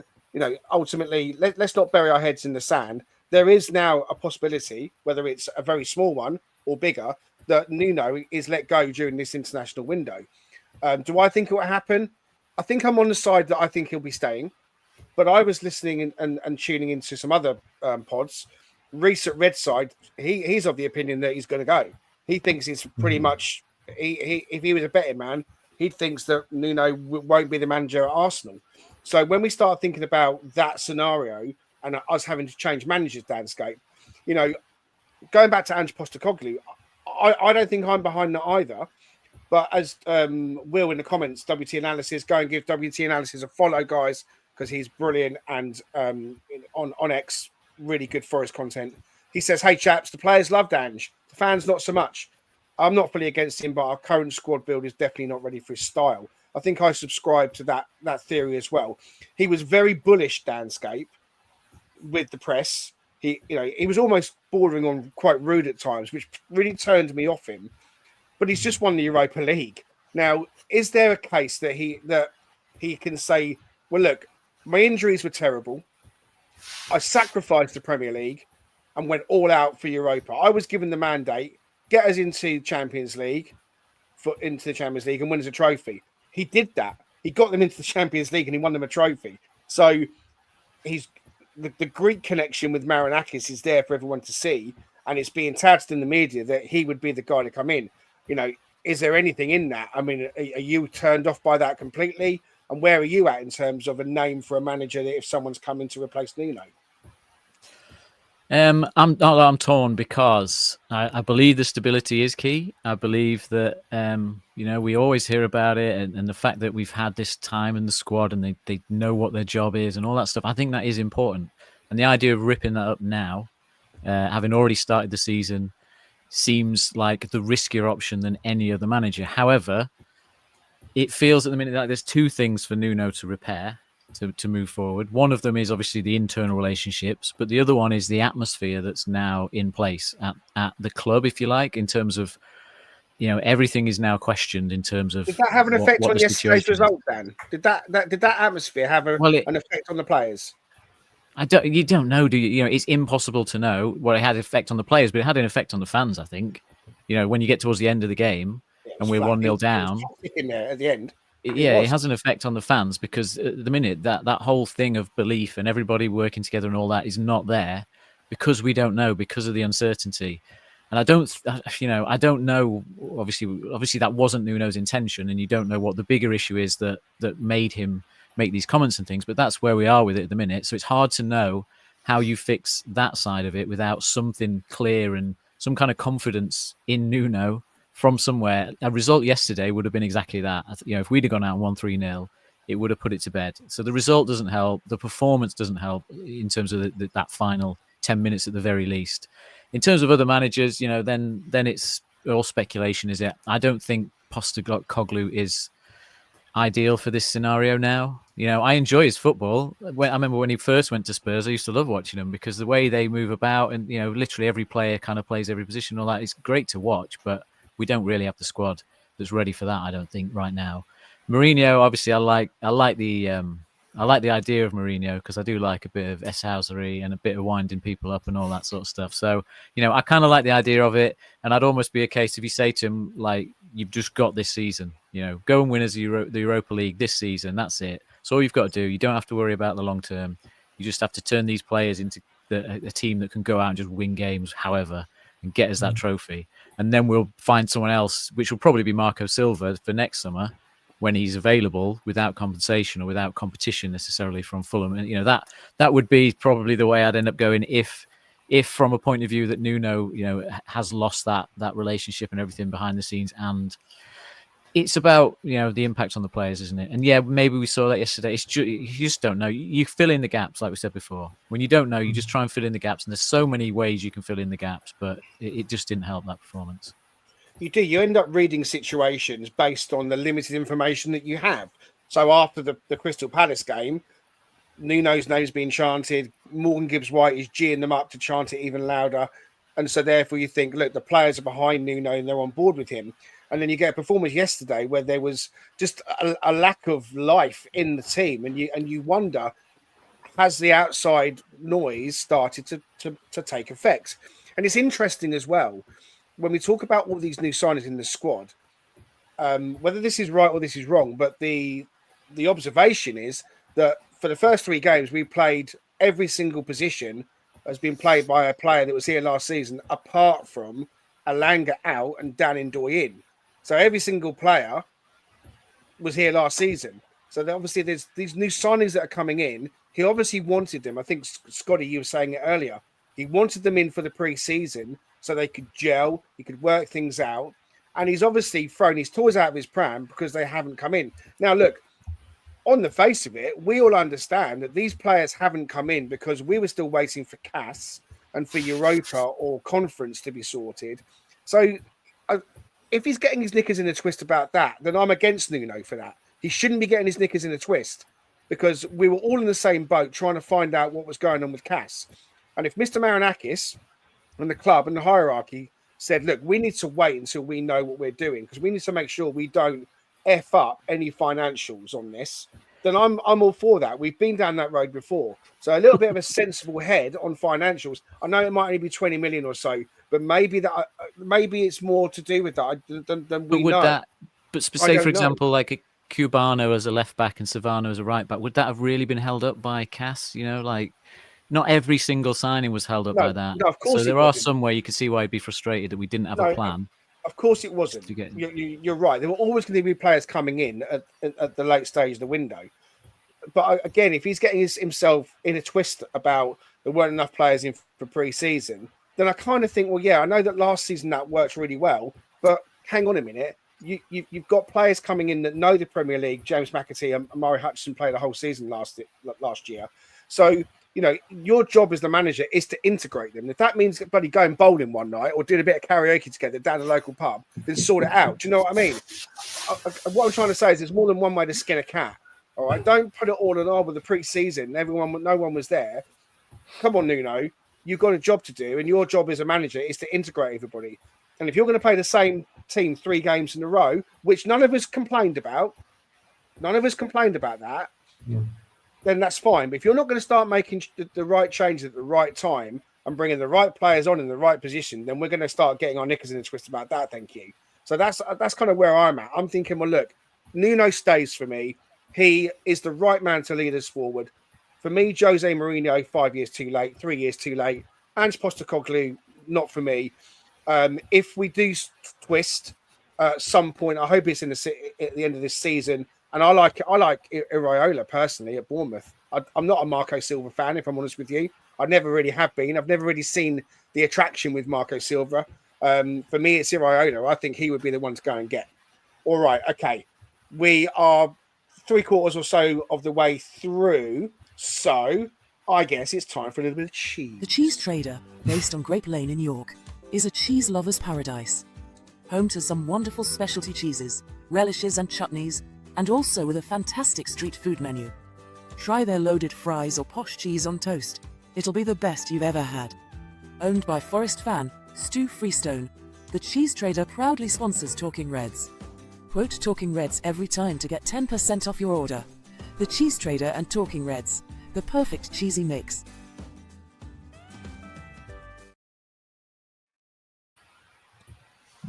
ultimately, let's not bury our heads in the sand. There is now a possibility, whether it's a very small one or bigger, that Nuno is let go during this international window. Do I think it will happen? I think I'm on the side that I think he'll be staying. But I was listening and tuning into some other pods. Reese at Red Side, he's of the opinion that he's going to go. He thinks he's pretty much, if he was a betting man, he thinks that Nuno won't be the manager at Arsenal. So when we start thinking about that scenario and us having to change managers, Danscape, going back to Ange Postecoglou, I don't think I'm behind that either. But as Will in the comments, WT Analysis, go and give WT Analysis a follow, guys, because he's brilliant and on X, really good for his content. He says, hey, chaps, the players loved Ange. The fans, not so much. I'm not fully against him, but our current squad build is definitely not ready for his style. I think I subscribe to that theory as well. He was very bullish, Danscape, with the press. He was almost bordering on quite rude at times, which really turned me off him. But he's just won the Europa League. Now, is there a case that he can say, well, look, my injuries were terrible. I sacrificed the Premier League and went all out for Europa. I was given the mandate, get us into the Champions League and win us a trophy. He did that. He got them into the Champions League and he won them a trophy. So the Greek connection with Marinakis is there for everyone to see. and it's being touted in the media that he would be the guy to come in. You know, is there anything in that? I mean, are you turned off by that completely? And where are you at in terms of a name for a manager that if someone's coming to replace Nuno? I'm torn because I believe the stability is key. I believe that we always hear about it, and the fact that we've had this time in the squad and they know what their job is and all that stuff. I think that is important. And the idea of ripping that up now, having already started the season, seems like the riskier option than any other manager. However, it feels at the minute like there's two things for Nuno to repair. To move forward. One of them is obviously the internal relationships, but the other one is the atmosphere that's now in place at the club, if you like, in terms of, everything is now questioned in terms of. Did that have an effect on yesterday's result, Dan? Did that atmosphere have an effect on the players? You don't know, do you? It's impossible to know what it had an effect on the players, but it had an effect on the fans, I think. When you get towards the end of the game and we're 1-0 down. In there at the end. It has an effect on the fans because at the minute that whole thing of belief and everybody working together and all that is not there because we don't know, because of the uncertainty. And I don't know, obviously that wasn't Nuno's intention, and you don't know what the bigger issue is that made him make these comments and things, but that's where we are with it at the minute. So it's hard to know how you fix that side of it without something clear and some kind of confidence in Nuno from somewhere. A result yesterday would have been exactly that. If we'd have gone out 1-3-0, it would have put it to bed. So the result doesn't help. The performance doesn't help in terms of that final 10 minutes at the very least. In terms of other managers, then it's all speculation, is it? I don't think Postecoglou is ideal for this scenario now. I enjoy his football. I remember when he first went to Spurs, I used to love watching him because the way they move about and, literally every player kind of plays every position and all that is great to watch, but we don't really have the squad that's ready for that, I don't think, right now. Mourinho, obviously, I like the idea of Mourinho because I do like a bit of Eshousery and a bit of winding people up and all that sort of stuff. So, I kind of like the idea of it, and I'd almost be a case if you say to him, like, you've just got this season, go and win the Europa League this season. That's it. That's all you've got to do. You don't have to worry about the long term. You just have to turn these players into a team that can go out and just win games, however, and get us that trophy. And then we'll find someone else, which will probably be Marco Silva for next summer when he's available without compensation or without competition necessarily from Fulham. And, that would be probably the way I'd end up going if from a point of view that Nuno, has lost that relationship and everything behind the scenes. And it's about, the impact on the players, isn't it? And yeah, maybe we saw that yesterday. You just don't know. You fill in the gaps, like we said before. When you don't know, you just try and fill in the gaps. And there's so many ways you can fill in the gaps, but it just didn't help that performance. You do. You end up reading situations based on the limited information that you have. So after the Crystal Palace game, Nuno's name's being chanted. Morgan Gibbs-White is geeing them up to chant it even louder. And so therefore you think, look, the players are behind Nuno and they're on board with him. And then you get a performance yesterday where there was just a lack of life in the team. And you wonder, has the outside noise started to take effect? And it's interesting as well, when we talk about all these new signings in the squad, whether this is right or this is wrong, but the observation is that for the first 3 games, we played every single position has been played by a player that was here last season, apart from Alanga out and Dan Ndoye in. So every single player was here last season. So obviously there's these new signings that are coming in. He obviously wanted them. I think, Scotty, you were saying it earlier. He wanted them in for the pre-season so they could gel, he could work things out. And he's obviously thrown his toys out of his pram because they haven't come in. Now, look, on the face of it, we all understand that these players haven't come in because we were still waiting for CAS and for Europa or Conference to be sorted. So if he's getting his knickers in a twist about that, then I'm against Nuno for that. He shouldn't be getting his knickers in a twist because we were all in the same boat trying to find out what was going on with CAS. And if Mr. Marinakis and the club and the hierarchy said, look, we need to wait until we know what we're doing because we need to make sure we don't F up any financials on this, then I'm all for that. We've been down that road before. So a little bit of a sensible head on financials. I know it might only be 20 million or so, but maybe it's more to do with that than we know. But say, for example, like a Cubano as a left back and Savano as a right back, would that have really been held up by CAS? not every single signing was held up by that. No, of course. So there are some where you could see why he'd be frustrated that we didn't have a plan. Of course, it wasn't. You're right. There were always going to be players coming in at the late stage of the window. But again, if he's getting himself in a twist about there weren't enough players in for pre-season, then I kind of think, well, yeah, I know that last season that worked really well, but hang on a minute. You've got players coming in that know the Premier League. James McAtee and Murray Hutchinson played the whole season last year. So, your job as the manager is to integrate them. If that means bloody going bowling one night or doing a bit of karaoke together down the local pub, then sort it out. Do you know what I mean? What I'm trying to say is there's more than one way to skin a cat. All right, don't put it all on with the pre-season. No one was there. Come on, Nuno, you've got a job to do, and your job as a manager is to integrate everybody. And if you're going to play the same team 3 games in a row, which none of us complained about that, then that's fine. But if you're not going to start making the right changes at the right time and bringing the right players on in the right position, then we're going to start getting our knickers in a twist about that. Thank you. So that's kind of where I'm at. I'm thinking, well, look, Nuno stays for me. He is the right man to lead us forward. For me, Jose Mourinho, 5 years too late, 3 years too late. Ange Postecoglou, not for me. If we do twist at some point, I hope it's at the end of this season. And I like Iraola personally at Bournemouth. I'm not a Marco Silva fan, if I'm honest with you. I never really have been. I've never really seen the attraction with Marco Silva. For me, it's Iraola. I think he would be the one to go and get. All right, okay. We are 3/4 or so of the way through. So I guess it's time for a little bit of cheese. The Cheese Trader, based on Grape Lane in York, is a cheese lover's paradise. Home to some wonderful specialty cheeses, relishes and chutneys, and also with a fantastic street food menu. Try their loaded fries or posh cheese on toast. It'll be the best you've ever had. Owned by Forest fan Stu Freestone, the Cheese Trader proudly sponsors Talking Reds. Quote Talking Reds every time to get 10% off your order. The Cheese Trader and Talking Reds, the perfect cheesy mix.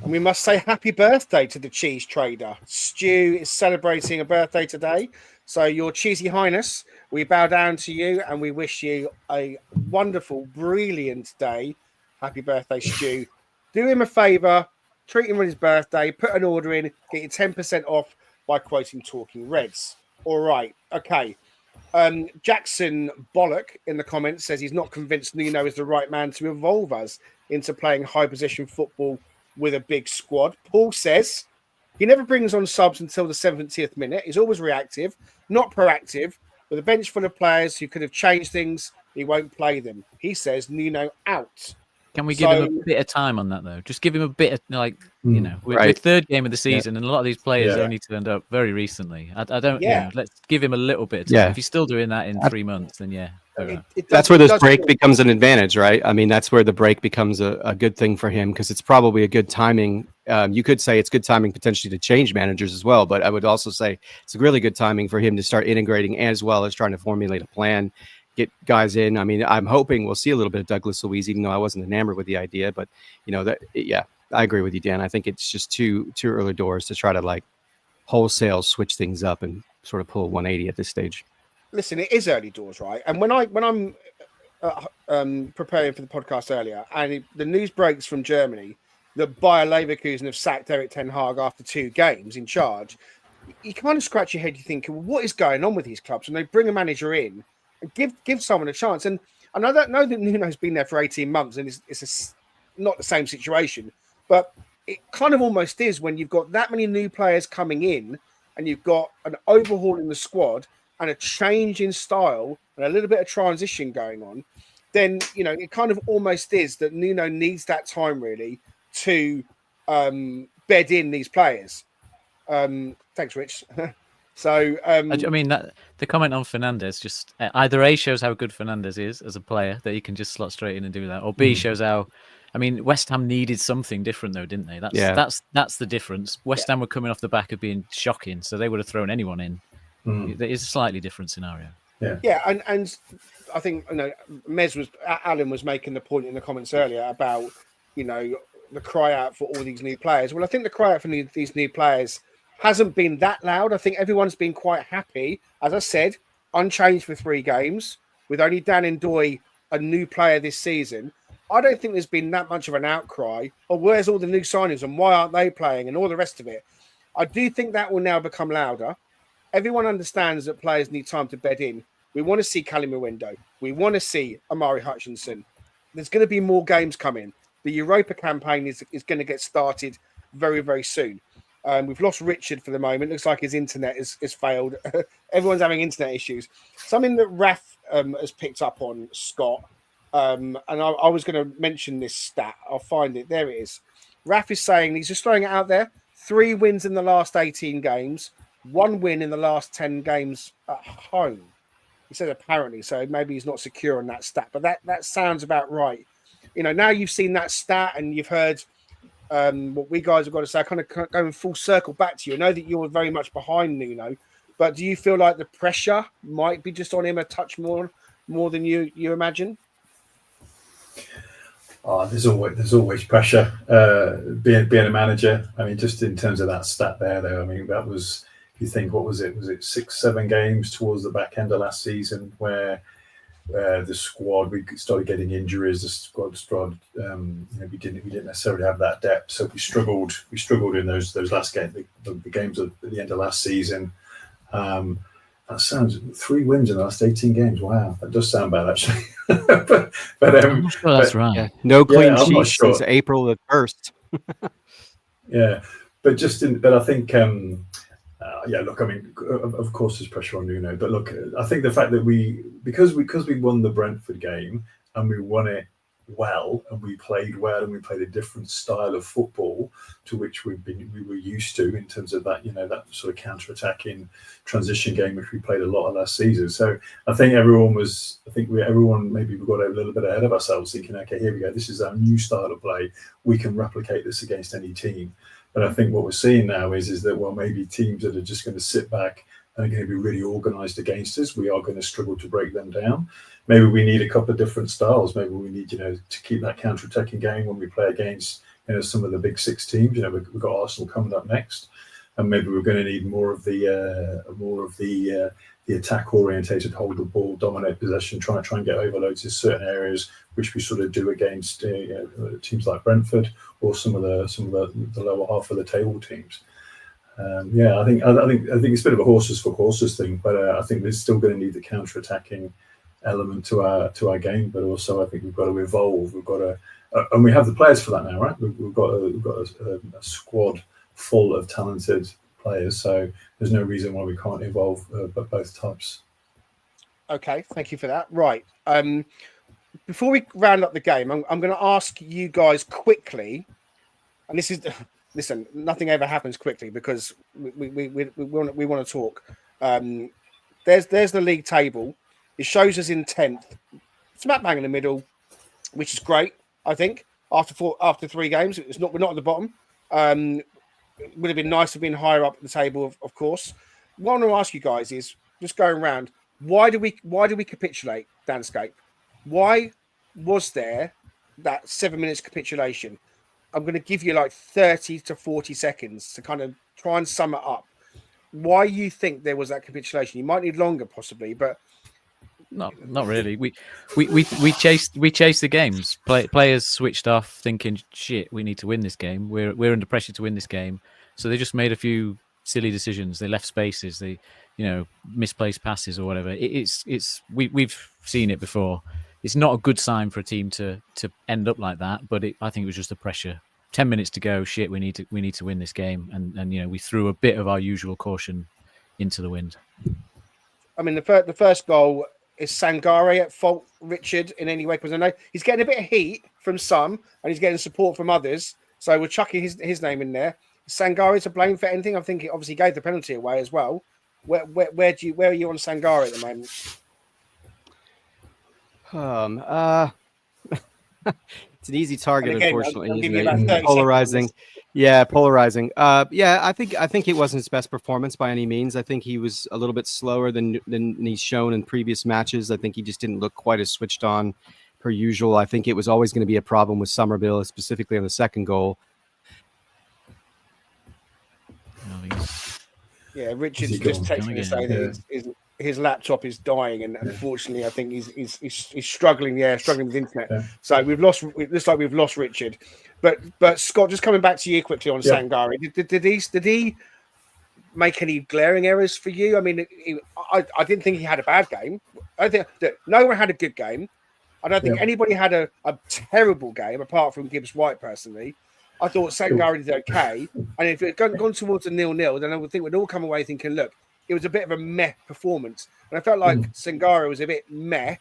And we must say happy birthday to the Cheese Trader. Stu is celebrating a birthday today. So your cheesy highness, we bow down to you and we wish you a wonderful, brilliant day. Happy birthday, Stu. Do him a favour, treat him on his birthday, put an order in, get you 10% off by quoting Talking Reds. All right, okay. Jackson Bollock in the comments says he's not convinced Nuno is the right man to evolve us into playing high possession football with a big squad. Paul says he never brings on subs until the 70th minute. He's always reactive, not proactive. With a bench full of players who could have changed things, he won't play them. He says Nuno out. Can we give him a bit of time on that, though? Just give him a bit of, we're third game of the season, and a lot of these players only turned up very recently. I don't, let's give him a little bit of time. If he's still doing that in 3 months, then that's where this break becomes an advantage, right? I mean, that's where the break becomes a good thing for him because it's probably a good timing. You could say it's good timing potentially to change managers as well, but I would also say it's a really good timing for him to start integrating as well as trying to formulate a plan. Get guys in. I mean, I'm hoping we'll see a little bit of Douglas Luiz, even though I wasn't enamored with the idea. But I agree with you, Dan. I think it's just too early doors to try to wholesale switch things up and sort of pull 180 at this stage. Listen, it is early doors, right? And when I'm preparing for the podcast earlier, and the news breaks from Germany that Bayer Leverkusen have sacked Erik ten Hag after 2 games in charge, you kind of scratch your head. You think, well, what is going on with these clubs? And they bring a manager in. Give someone a chance. And I know that Nuno's been there for 18 months and it's not the same situation, but it kind of almost is when you've got that many new players coming in and you've got an overhaul in the squad and a change in style and a little bit of transition going on, then, it kind of almost is that Nuno needs that time really to bed in these players. Thanks, Rich. So, I mean, the comment on Fernandes just either A, shows how good Fernandes is as a player, that he can just slot straight in and do that, or B, shows how, I mean, West Ham needed something different though, didn't they? That's the difference. West Ham were coming off the back of being shocking, so they would have thrown anyone in. It is a slightly different scenario. Yeah, and I think Alan was making the point in the comments earlier about the cry out for all these new players. Well, I think the cry out for these new players hasn't been that loud. I think everyone's been quite happy, as I said, unchanged for 3 games, with only Dan N'Doye a new player this season, I don't think there's been that much of an outcry. Or where's all the new signings and why aren't they playing and all the rest of it? I do think that will now become louder. Everyone understands that players need time to bed in. We want to see Callum Mwendo. We want to see Amari Hutchinson. There's going to be more games coming. The Europa campaign is going to get started very, very soon. We've lost Richard for the moment. Looks like his internet has failed. Everyone's having internet issues. Something that Raf has picked up on, Scott, and I was going to mention this stat. I'll find it. There it is. Raf is saying, he's just throwing it out there, 3 wins in the last 18 games, 1 win in the last 10 games at home. He said apparently, so maybe he's not secure on that stat, but that sounds about right. You know, now you've seen that stat and you've heard what we guys have got to say, kind of going full circle back to you. I know that you're very much behind Nuno, but do you feel like the pressure might be just on him a touch more than you imagine? Oh, there's always pressure being a manager. I mean, just in terms of that stat there, though, I mean, that was, if you think, what was it? Was it 6-7 games towards the back end of last season where the squad, we started getting injuries. The squad we didn't necessarily have that depth, so we struggled in those last games, the games at the end of last season. That sounds 3 wins in the last 18 games. Wow, that does sound bad actually. but I'm not sure that's right. Yeah, no clean I'm not sheets sure. since April the 1st. Yeah, but I think. Look, I mean, of course, there's pressure on Nuno, but look, I think the fact that because we won the Brentford game and we won it well and we played well and we played a different style of football to which we were used to in terms of that, that sort of counter-attacking transition game which we played a lot of last season. So I think everyone maybe we got a little bit ahead of ourselves, thinking, okay, here we go, this is our new style of play, we can replicate this against any team. But I think what we're seeing now is that, well, maybe teams that are just going to sit back and are going to be really organised against us, we are going to struggle to break them down. Maybe we need a couple of different styles. Maybe we need, to keep that counter-attacking game when we play against, some of the big 6 teams. We've got Arsenal coming up next, and maybe we're going to need more of the attack-orientated, hold the ball, dominate possession, try and get overloads in certain areas, which we sort of do against teams like Brentford or some of the lower half of the table teams. I think it's a bit of a horses for horses thing, but I think we're still going to need the counter-attacking element to our game. But also, I think we've got to evolve. We've got to, and we have the players for that now, right? We've got a squad full of talented players, so there's no reason why we can't evolve both types. Okay, thank you for that. Right. Before we round up the game, I'm going to ask you guys quickly, and this is, listen, nothing ever happens quickly because we want to talk. There's the league table. It shows us in 10th, smack bang in the middle, which is great. I think after 3 games, we're not at the bottom. It would have been nice to have been higher up the table, of course. What I want to ask you guys is, just going around, why do we capitulate, Danscape? Why was there that 7 minutes capitulation? I'm going to give you like 30 to 40 seconds to kind of try and sum it up. Why you think there was that capitulation? You might need longer, possibly, but not really. We chased the games. Players switched off, thinking, "Shit, we need to win this game. We're under pressure to win this game." So they just made a few silly decisions. They left spaces. They, misplaced passes or whatever. We've seen it before. It's not a good sign for a team to end up like that. But I think it was just the pressure. 10 minutes to go. Shit, we need to win this game, and we threw a bit of our usual caution into the wind. I mean, the first goal. Is Sangare at fault, Richard, in any way? Because I know he's getting a bit of heat from some and he's getting support from others. So we're chucking his name in there. Is Sangare to blame for anything? I think he obviously gave the penalty away as well. Where are you on Sangare at the moment? It's an easy target, again, unfortunately. Isn't it? Polarizing. Yeah, polarizing. I think it wasn't his best performance by any means. I think he was a little bit slower than he's shown in previous matches. I think he just didn't look quite as switched on per usual. I think it was always going to be a problem with Somerville, specifically on the second goal. Yeah, Richard's just texting to say that his laptop is dying, and unfortunately, I think he's struggling. Yeah, struggling with internet. Yeah. So we've lost. It looks like we've lost Richard. But Scott, just coming back to you quickly on Sangare. Did he make any glaring errors for you? I mean, I didn't think he had a bad game. I think that no one had a good game. I don't think anybody had a terrible game apart from Gibbs White. Personally, I thought Sangare did okay. And if it had gone towards a 0-0, then I would think we'd all come away thinking, look, it was a bit of a meh performance. And I felt like Sangare was a bit meh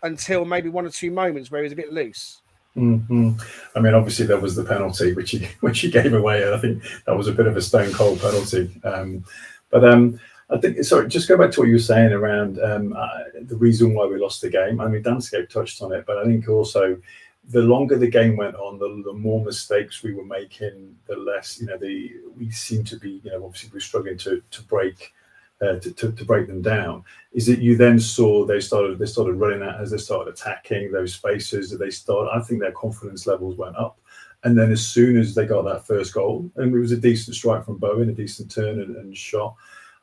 until maybe one or two moments where he was a bit loose. Mm-hmm. I mean, obviously there was the penalty which he gave away, and I think that was a bit of a stone cold penalty. I think, sorry, just go back to what you were saying around the reason why we lost the game. I mean, Danscape touched on it, but I think also the longer the game went on, the more mistakes we were making, the less, we seem to be, obviously we're struggling to break them down. Is that you then saw they started running out as they started attacking those spaces. I think their confidence levels went up. And then as soon as they got that first goal, and it was a decent strike from Bowen, a decent turn and shot,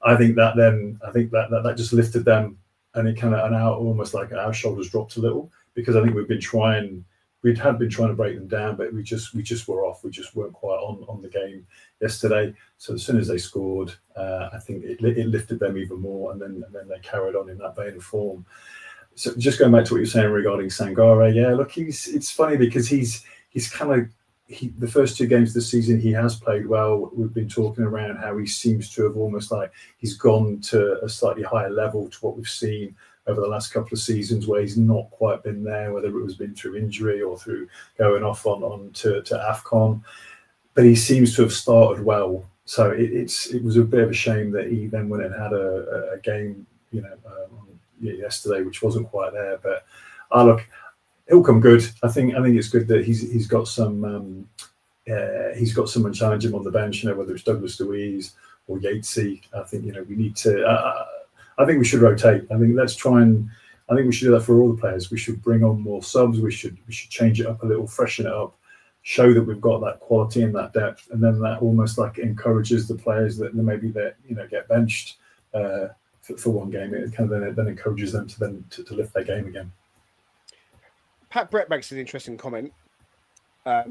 I think that just lifted them, and it kind of, and almost like our shoulders dropped a little, because I think we had been trying to break them down, but we just were off. We just weren't quite on the game yesterday. So as soon as they scored, I think it lifted them even more, and then they carried on in that vein of form. So just going back to what you're saying regarding Sangare, yeah, look, it's funny because he's kind of, the first two games of the season he has played well. We've been talking around how he seems to have almost like he's gone to a slightly higher level to what we've seen over the last couple of seasons, where he's not quite been there, whether it was been through injury or through going off on to AFCON. But he seems to have started well. So it was a bit of a shame that he then went and had a game, yesterday, which wasn't quite there. But look, he'll come good. I think it's good that he's got someone challenge him on the bench. Whether it's Douglas Luiz or Yatesy. I think we need to. I think we should rotate. I think we should do that for all the players. We should bring on more subs. We should change it up a little, freshen it up, show that we've got that quality and that depth, and then that almost like encourages the players that maybe get benched for one game. It kind of then encourages them to lift their game again. Pat Brett makes an interesting comment.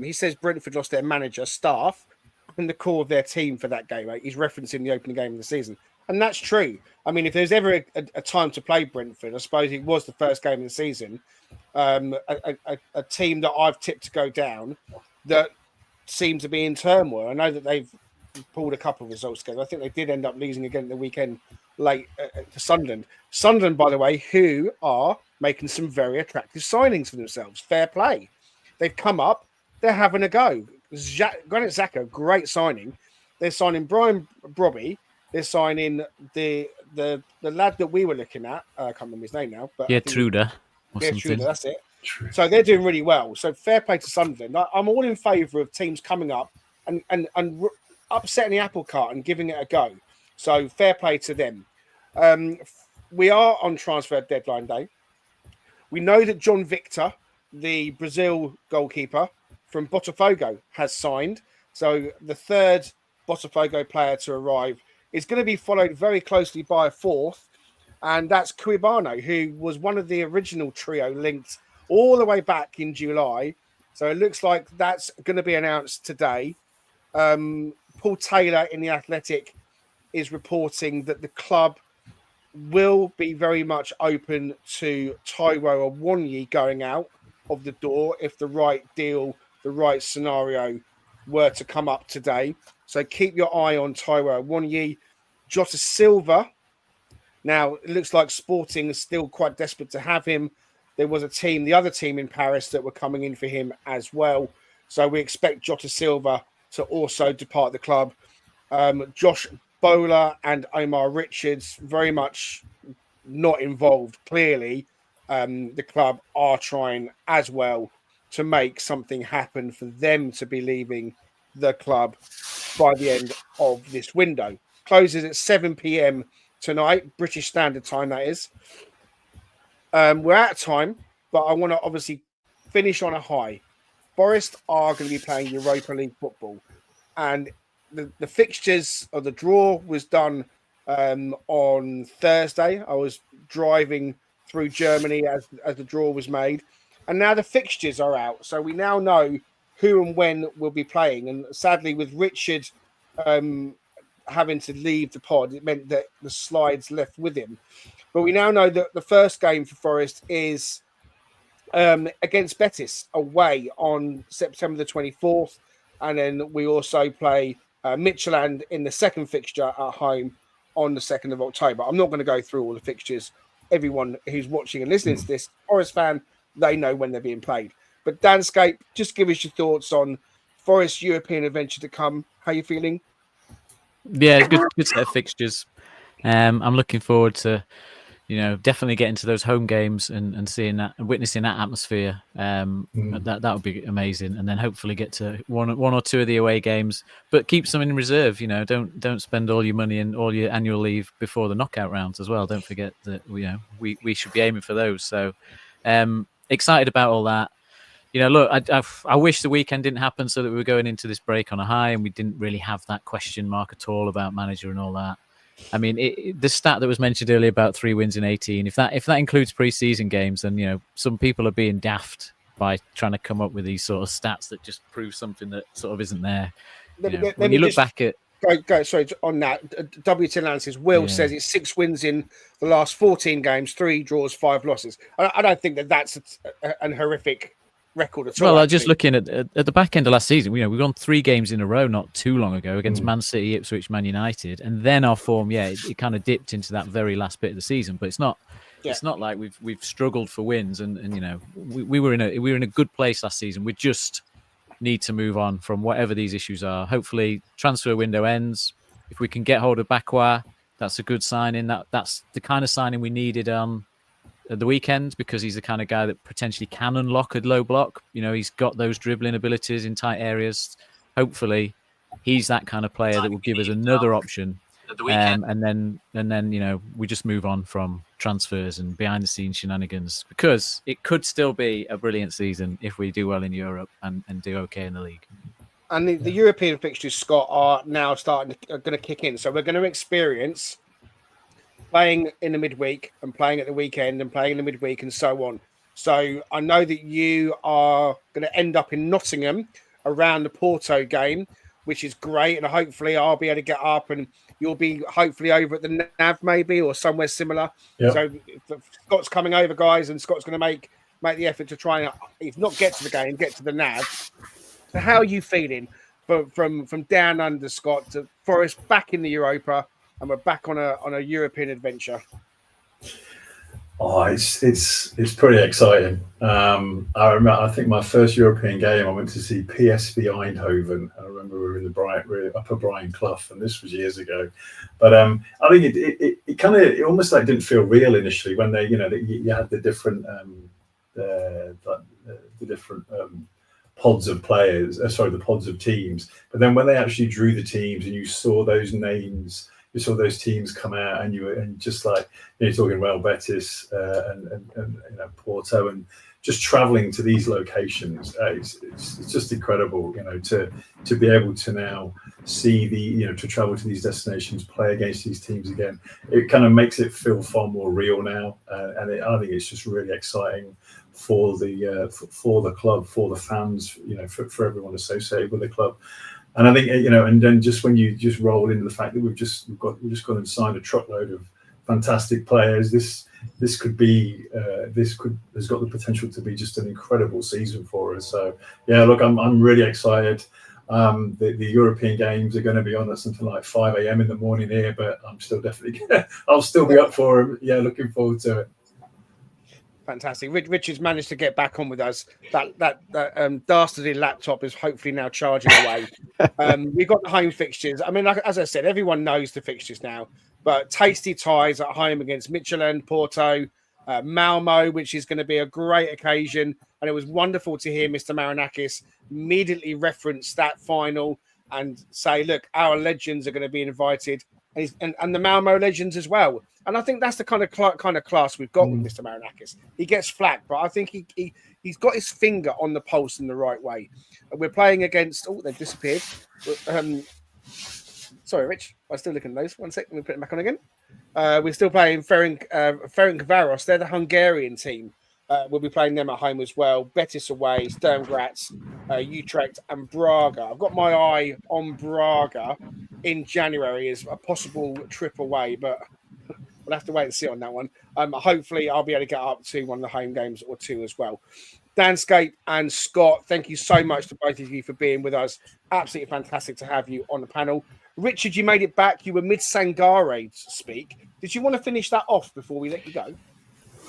He says Brentford lost their manager, staff, and the core of their team for that game. Right? He's referencing the opening game of the season. And that's true. I mean, if there's ever a time to play Brentford, I suppose it was the first game of the season. A team that I've tipped to go down that seemed to be in turmoil. I know that they've pulled a couple of results together. I think they did end up losing again the weekend late to Sunderland. Sunderland, by the way, who are making some very attractive signings for themselves. Fair play. They've come up. They're having a go. Granit Xhaka, great signing. They're signing Brian Brobby. They're signing the lad that we were looking at. I can't remember his name now. But Truda. Truda, that's it. So they're doing really well. So fair play to Sunderland. I'm all in favour of teams coming up and upsetting the apple cart and giving it a go. So fair play to them. We are on transfer deadline day. We know that John Victor, the Brazil goalkeeper from Botafogo, has signed. So the third Botafogo player to arrive is going to be followed very closely by a fourth, and that's Cuibano, who was one of the original trio linked all the way back in July. So it looks like that's going to be announced today. Paul Taylor in The Athletic is reporting that the club will be very much open to Taiwo Awoniyi going out of the door if the right deal, the right scenario were to come up today. So keep your eye on Taiwo Awoniyi. Jota Silva. Now, it looks like Sporting is still quite desperate to have him. There was the other team in Paris that were coming in for him as well. So we expect Jota Silva to also depart the club. Josh Bowler and Omar Richards very much not involved. Clearly, the club are trying as well to make something happen for them to be leaving the club by the end of this window. Closes at 7 p.m. tonight, British Standard Time, that is. We're out of time, but I want to obviously finish on a high. Forest are going to be playing Europa League football, and the fixtures of the draw was done on Thursday. I was driving through Germany as the draw was made, and now the fixtures are out, so we now know who and when we'll be playing. And sadly, with Richard having to leave the pod, it meant that the slides left with him. But we now know that the first game for Forest is against Betis away on September the 24th, and then we also play Midtjylland in the second fixture at home on the 2nd of October. I'm not going to go through all the fixtures. Everyone who's watching and listening to this, Forest fan, they know when they're being played. But Danscape, just give us your thoughts on Forest's European adventure to come. How are you feeling? Yeah, it's good set of fixtures. I'm looking forward to, definitely getting to those home games and seeing that, and witnessing that atmosphere. That would be amazing. And then hopefully get to one or two of the away games, but keep some in reserve. Don't spend all your money and all your annual leave before the knockout rounds as well. Don't forget that we should be aiming for those. So excited about all that. Look, I wish the weekend didn't happen so that we were going into this break on a high and we didn't really have that question mark at all about manager and all that. I mean, the stat that was mentioned earlier about 3 wins in 18, if that includes pre-season games, then, some people are being daft by trying to come up with these sort of stats that just prove something that sort of isn't there. When you look back at... Go, sorry, on that. WT Land says, Will says it's 6 wins in the last 14 games, 3 draws, 5 losses. I don't think that's an horrific record at all. Well, just looking at the back end of last season, we've won 3 games in a row not too long ago against Man City, Ipswich, Man United, and then our form, it kind of dipped into that very last bit of the season. But it's not like we've struggled for wins, and we were in a good place last season. We just need to move on from whatever these issues are. Hopefully, transfer window ends. If we can get hold of Bakwa, that's a good signing. That's the kind of signing we needed at the weekend, because he's the kind of guy that potentially can unlock a low block. He's got those dribbling abilities in tight areas. Hopefully, he's that kind of player that will give us another option. And then we just move on from transfers and behind the scenes shenanigans, because it could still be a brilliant season if we do well in Europe and do okay in the league. And the European fixtures, Scott, are now going to kick in. So we're going to experience playing in the midweek and playing at the weekend and playing in the midweek and so on. So I know that you are going to end up in Nottingham around the Porto game, which is great. And hopefully I'll be able to get up and you'll be hopefully over at the NAV maybe, or somewhere similar. Yep. So Scott's coming over, guys, and Scott's going to make the effort to try and, if not get to the game, get to the NAV. So how are you feeling from down under, Scott, to Forest back in the Europa, and we're back on a European adventure? Oh, it's pretty exciting. I think my first European game, I went to see PSV Eindhoven. I remember we were in the Upper Brian Clough, and this was years ago. But I think it almost like didn't feel real initially when they, you had the different pods of players, the pods of teams. But then when they actually drew the teams and you saw those names, you saw those teams come out, and you're talking Real Betis and Porto, and just traveling to these locations. It's just incredible, to be able to now see to travel to these destinations, play against these teams again. It kind of makes it feel far more real now, and I think it's just really exciting for the club, for the fans, for everyone associated with the club. And I think, and then just when you just roll into the fact that we've just gone and signed a truckload of fantastic players, this has got the potential to be just an incredible season for us. So yeah, look, I'm really excited. The European games are going to be on at something like 5 a.m. in the morning here, but I'm still I'll still be up for them. Yeah, looking forward to it. Fantastic. Richard's managed to get back on with us. That dastardly laptop is hopefully now charging away. We've got the home fixtures. I mean, as I said, everyone knows the fixtures now, but tasty ties at home against Midtjylland, Porto, Malmo, which is going to be a great occasion. And it was wonderful to hear Mr. Marinakis immediately reference that final and say, look, our legends are going to be invited, and the Malmo legends as well. And I think that's the kind of class we've got with Mr. Marinakis. He gets flack, but I think he's got his finger on the pulse in the right way. And we're playing against... Oh, they've disappeared. Sorry, Rich. I'm still looking at those. 1 second. Let me put it back on again. We're still playing Ferencvaros. They're the Hungarian team. We'll be playing them at home as well. Betis away, Sturm Graz, Utrecht, and Braga. I've got my eye on Braga in January as a possible trip away, but we'll have to wait and see on that one. Hopefully, I'll be able to get up to one of the home games or two as well. Danscape and Scott, thank you so much to both of you for being with us. Absolutely fantastic to have you on the panel. Richard, you made it back. You were mid-Sangare speak. Did you want to finish that off before we let you go?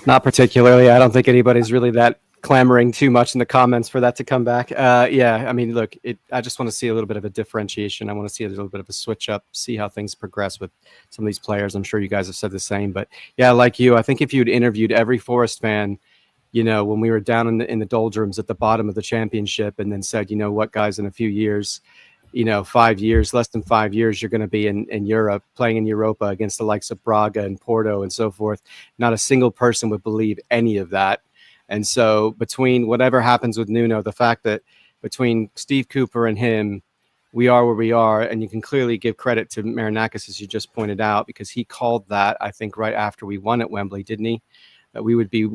Not particularly. I don't think anybody's really that clamoring too much in the comments for that to come back. Yeah, I mean, look, I just want to see a little bit of a differentiation. I want to see a little bit of a switch up, see how things progress with some of these players. I'm sure you guys have said the same. But yeah, like you, I think if you'd interviewed every Forest fan, you know, when we were down in the doldrums at the bottom of the championship and then said, you know what, guys, in a few years, you know, 5 years, less than 5 years, you're going to be in Europe, playing in Europa against the likes of Braga and Porto and so forth. Not a single person would believe any of that. And so between whatever happens with Nuno, the fact that between Steve Cooper and him, we are where we are, and you can clearly give credit to Marinakis, as you just pointed out, because he called that, I think, right after we won at Wembley, didn't he? That we would be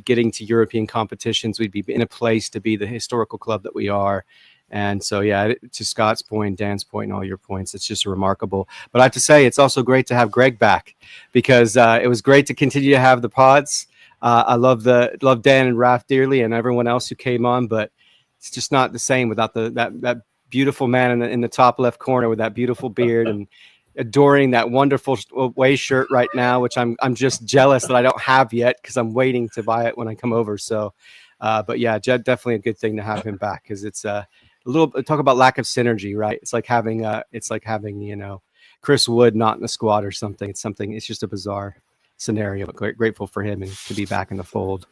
getting to European competitions. We'd be in a place to be the historical club that we are. And so, yeah, to Scott's point, Dan's point, and all your points, it's just remarkable. But I have to say, it's also great to have Greg back because it was great to continue to have the pods. I love Dan and Raph dearly and everyone else who came on, but it's just not the same without that beautiful man in the top left corner with that beautiful beard and adoring that wonderful away shirt right now, which I'm just jealous that I don't have yet because I'm waiting to buy it when I come over. So, but yeah, definitely a good thing to have him back because it's a little talk about lack of synergy, right? It's like having you know, Chris Wood not in the squad or something. It's just a bizarre scenario, but grateful for him and to be back in the fold.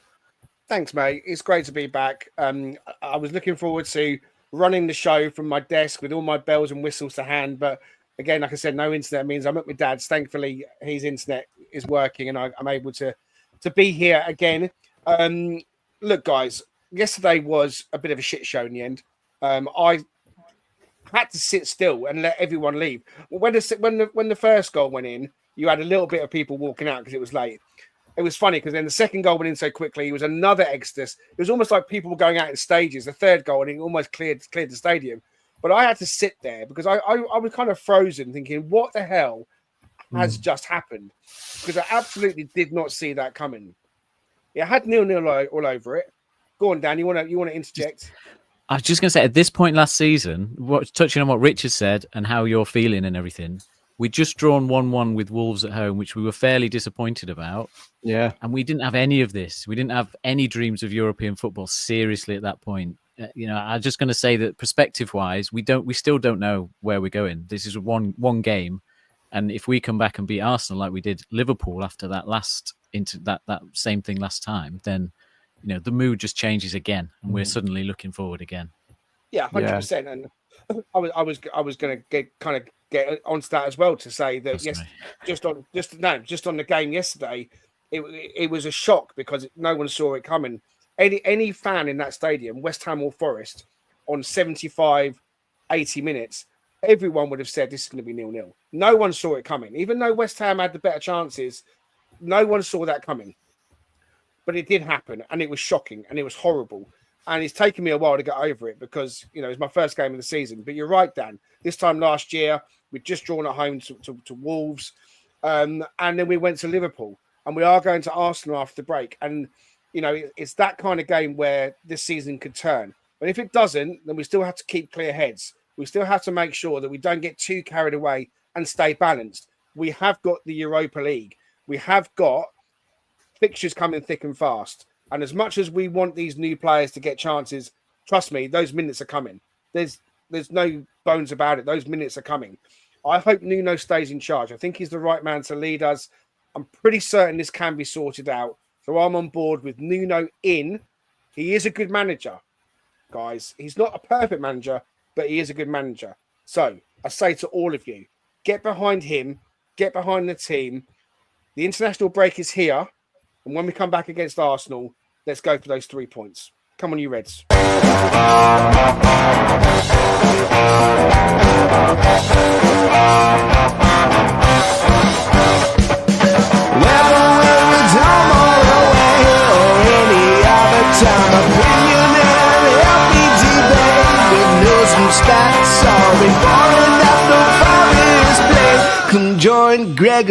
Thanks, mate. It's great to be back. I was looking forward to running the show from my desk with all my bells and whistles to hand, but again, like I said, no internet means I'm at my dad's. Thankfully, his internet is working and I'm able to be here again. Look, guys, yesterday was a bit of a shit show in the end. I had to sit still and let everyone leave. When the first goal went in, you had a little bit of people walking out because it was late. It was funny because then the second goal went in so quickly. It was another exodus. It was almost like people were going out in stages. The third goal, and it almost cleared the stadium. But I had to sit there because I was kind of frozen thinking, what the hell has just happened? Because I absolutely did not see that coming. It had 0-0 all over it. Go on, Dan. You want to interject? I was just going to say, at this point last season, touching on what Richard said and how you're feeling and everything, we'd just drawn 1-1 with Wolves at home, which we were fairly disappointed about. Yeah. And we didn't have any of this. We didn't have any dreams of European football seriously at that point. You know, I'm just going to say that perspective-wise, we still don't know where we're going. This is one game. And if we come back and beat Arsenal like we did Liverpool after that that same thing last time, then, you know, the mood just changes again, and we're suddenly looking forward again. Yeah, 100%. And I was going to get onto that as well to say that just on the game yesterday, it was a shock because no one saw it coming. Any fan in that stadium, West Ham or Forest, on 75, 80 minutes, everyone would have said this is going to be 0-0. No one saw it coming. Even though West Ham had the better chances, no one saw that coming. But it did happen, and it was shocking, and it was horrible. And it's taken me a while to get over it because, you know, it's my first game of the season. But you're right, Dan. This time last year, we'd just drawn at home to Wolves. And then we went to Liverpool. And we are going to Arsenal after the break. And, you know, it's that kind of game where this season could turn. But if it doesn't, then we still have to keep clear heads. We still have to make sure that we don't get too carried away and stay balanced. We have got the Europa League. We have got fixtures coming thick and fast. And as much as we want these new players to get chances, trust me, those minutes are coming. There's no bones about it. Those minutes are coming. I hope Nuno stays in charge. I think he's the right man to lead us. I'm pretty certain this can be sorted out. So I'm on board with Nuno in. He is a good manager, guys. He's not a perfect manager, but he is a good manager. So I say to all of you, get behind him, get behind the team. The international break is here. And when we come back against Arsenal, let's go for those 3 points. Come on, you Reds. come join Greg and